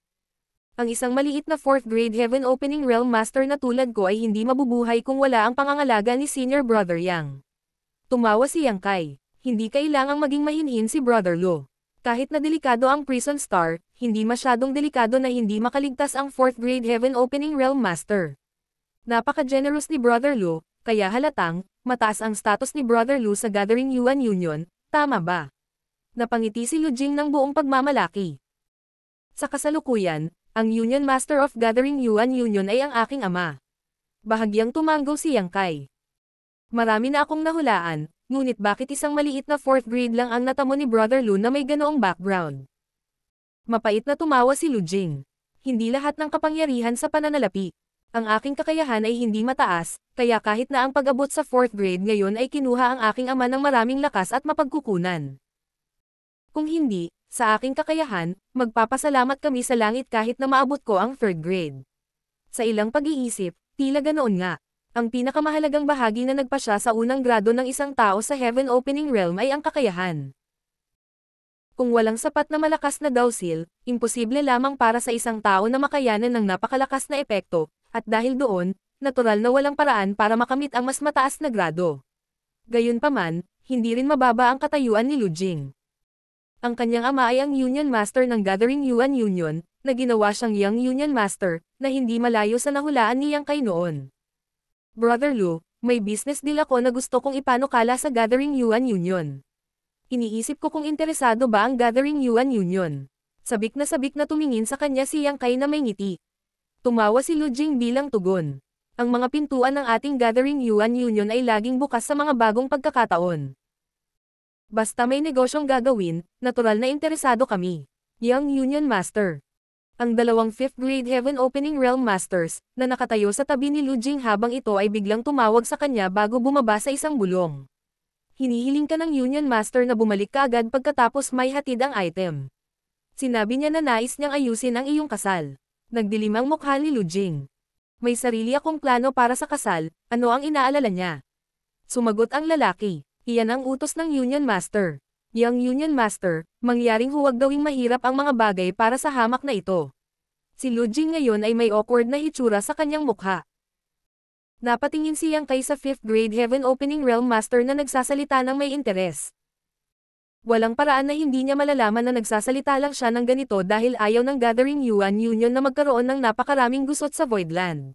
Ang isang maliit na 4th grade Heaven Opening Realm Master na tulad ko ay hindi mabubuhay kung wala ang pangangalaga ni Senior Brother Yang. Tumawa si Yang Kai. Hindi kailangang maging mahinhin si Brother Lu. Kahit na delikado ang Prison Star, hindi masyadong delikado na hindi makaligtas ang 4th grade Heaven Opening Realm Master. Napaka-generous ni Brother Lu, kaya halatang, mataas ang status ni Brother Lu sa Gathering Yuan Union, tama ba? Napangiti si Lu Jing ng buong pagmamalaki. Sa kasalukuyan, ang Union Master of Gathering Yuan Union ay ang aking ama. Bahagyang tumanggo si Yang Kai. Marami na akong nahulaan, ngunit bakit isang maliit na 4th grade lang ang natamo ni Brother Lu na may ganoong background? Mapait na tumawa si Lu Jing. Hindi lahat ng kapangyarihan sa pananalapi. Ang aking kakayahan ay hindi mataas, kaya kahit na ang pag-abot sa 4th grade ngayon ay kinuha ang aking ama ng maraming lakas at mapagkukunan. Kung hindi, sa aking kakayahan, magpapasalamat kami sa langit kahit na maabot ko ang 3rd grade. Sa ilang pag-iisip, tila ganoon nga. Ang pinakamahalagang bahagi na nagpasya sa unang grado ng isang tao sa Heaven Opening Realm ay ang kakayahan. Kung walang sapat na malakas na dawsil, imposible lamang para sa isang tao na makayanan ng napakalakas na epekto, at dahil doon, natural na walang paraan para makamit ang mas mataas na grado. Gayunpaman, hindi rin mababa ang katayuan ni Lu Jing. Ang kanyang ama ay ang Union Master ng Gathering Yuan Union, na ginawa siyang Young Union Master, na hindi malayo sa nahulaan ni Yang Kai noon. Brother Lu, may business deal ako na gusto kong ipanukala sa Gathering Yuan Union. Iniisip ko kung interesado ba ang Gathering Yuan Union. Sabik na tumingin sa kanya si Yang Kai na may ngiti. Tumawa si Lu Jing bilang tugon. Ang mga pintuan ng ating Gathering Yuan Union ay laging bukas sa mga bagong pagkakataon. Basta may negosyong gagawin, natural na interesado kami. Young Union Master. Ang dalawang 5th grade Heaven Opening Realm Masters, na nakatayo sa tabi ni Lu Jing habang ito ay biglang tumawag sa kanya bago bumaba sa isang bulong. Hinihiling ka ng Union Master na bumalik ka agad pagkatapos may hatid ang item. Sinabi niya na nais niyang ayusin ang iyong kasal. Nagdilim ang mukha ni Lu Jing. May sarili akong plano para sa kasal, ano ang inaalala niya? Sumagot ang lalaki. Iyan ang utos ng Union Master. Young Union Master, mangyaring huwag gawing mahirap ang mga bagay para sa hamak na ito. Si Lu Jing ngayon ay may awkward na hitsura sa kanyang mukha. Napatingin si Yang Kai sa 5th grade Heaven Opening Realm Master na nagsasalita ng may interes. Walang paraan na hindi niya malalaman na nagsasalita lang siya ng ganito dahil ayaw ng Gathering Yuan Union na magkaroon ng napakaraming gusot sa Voidland.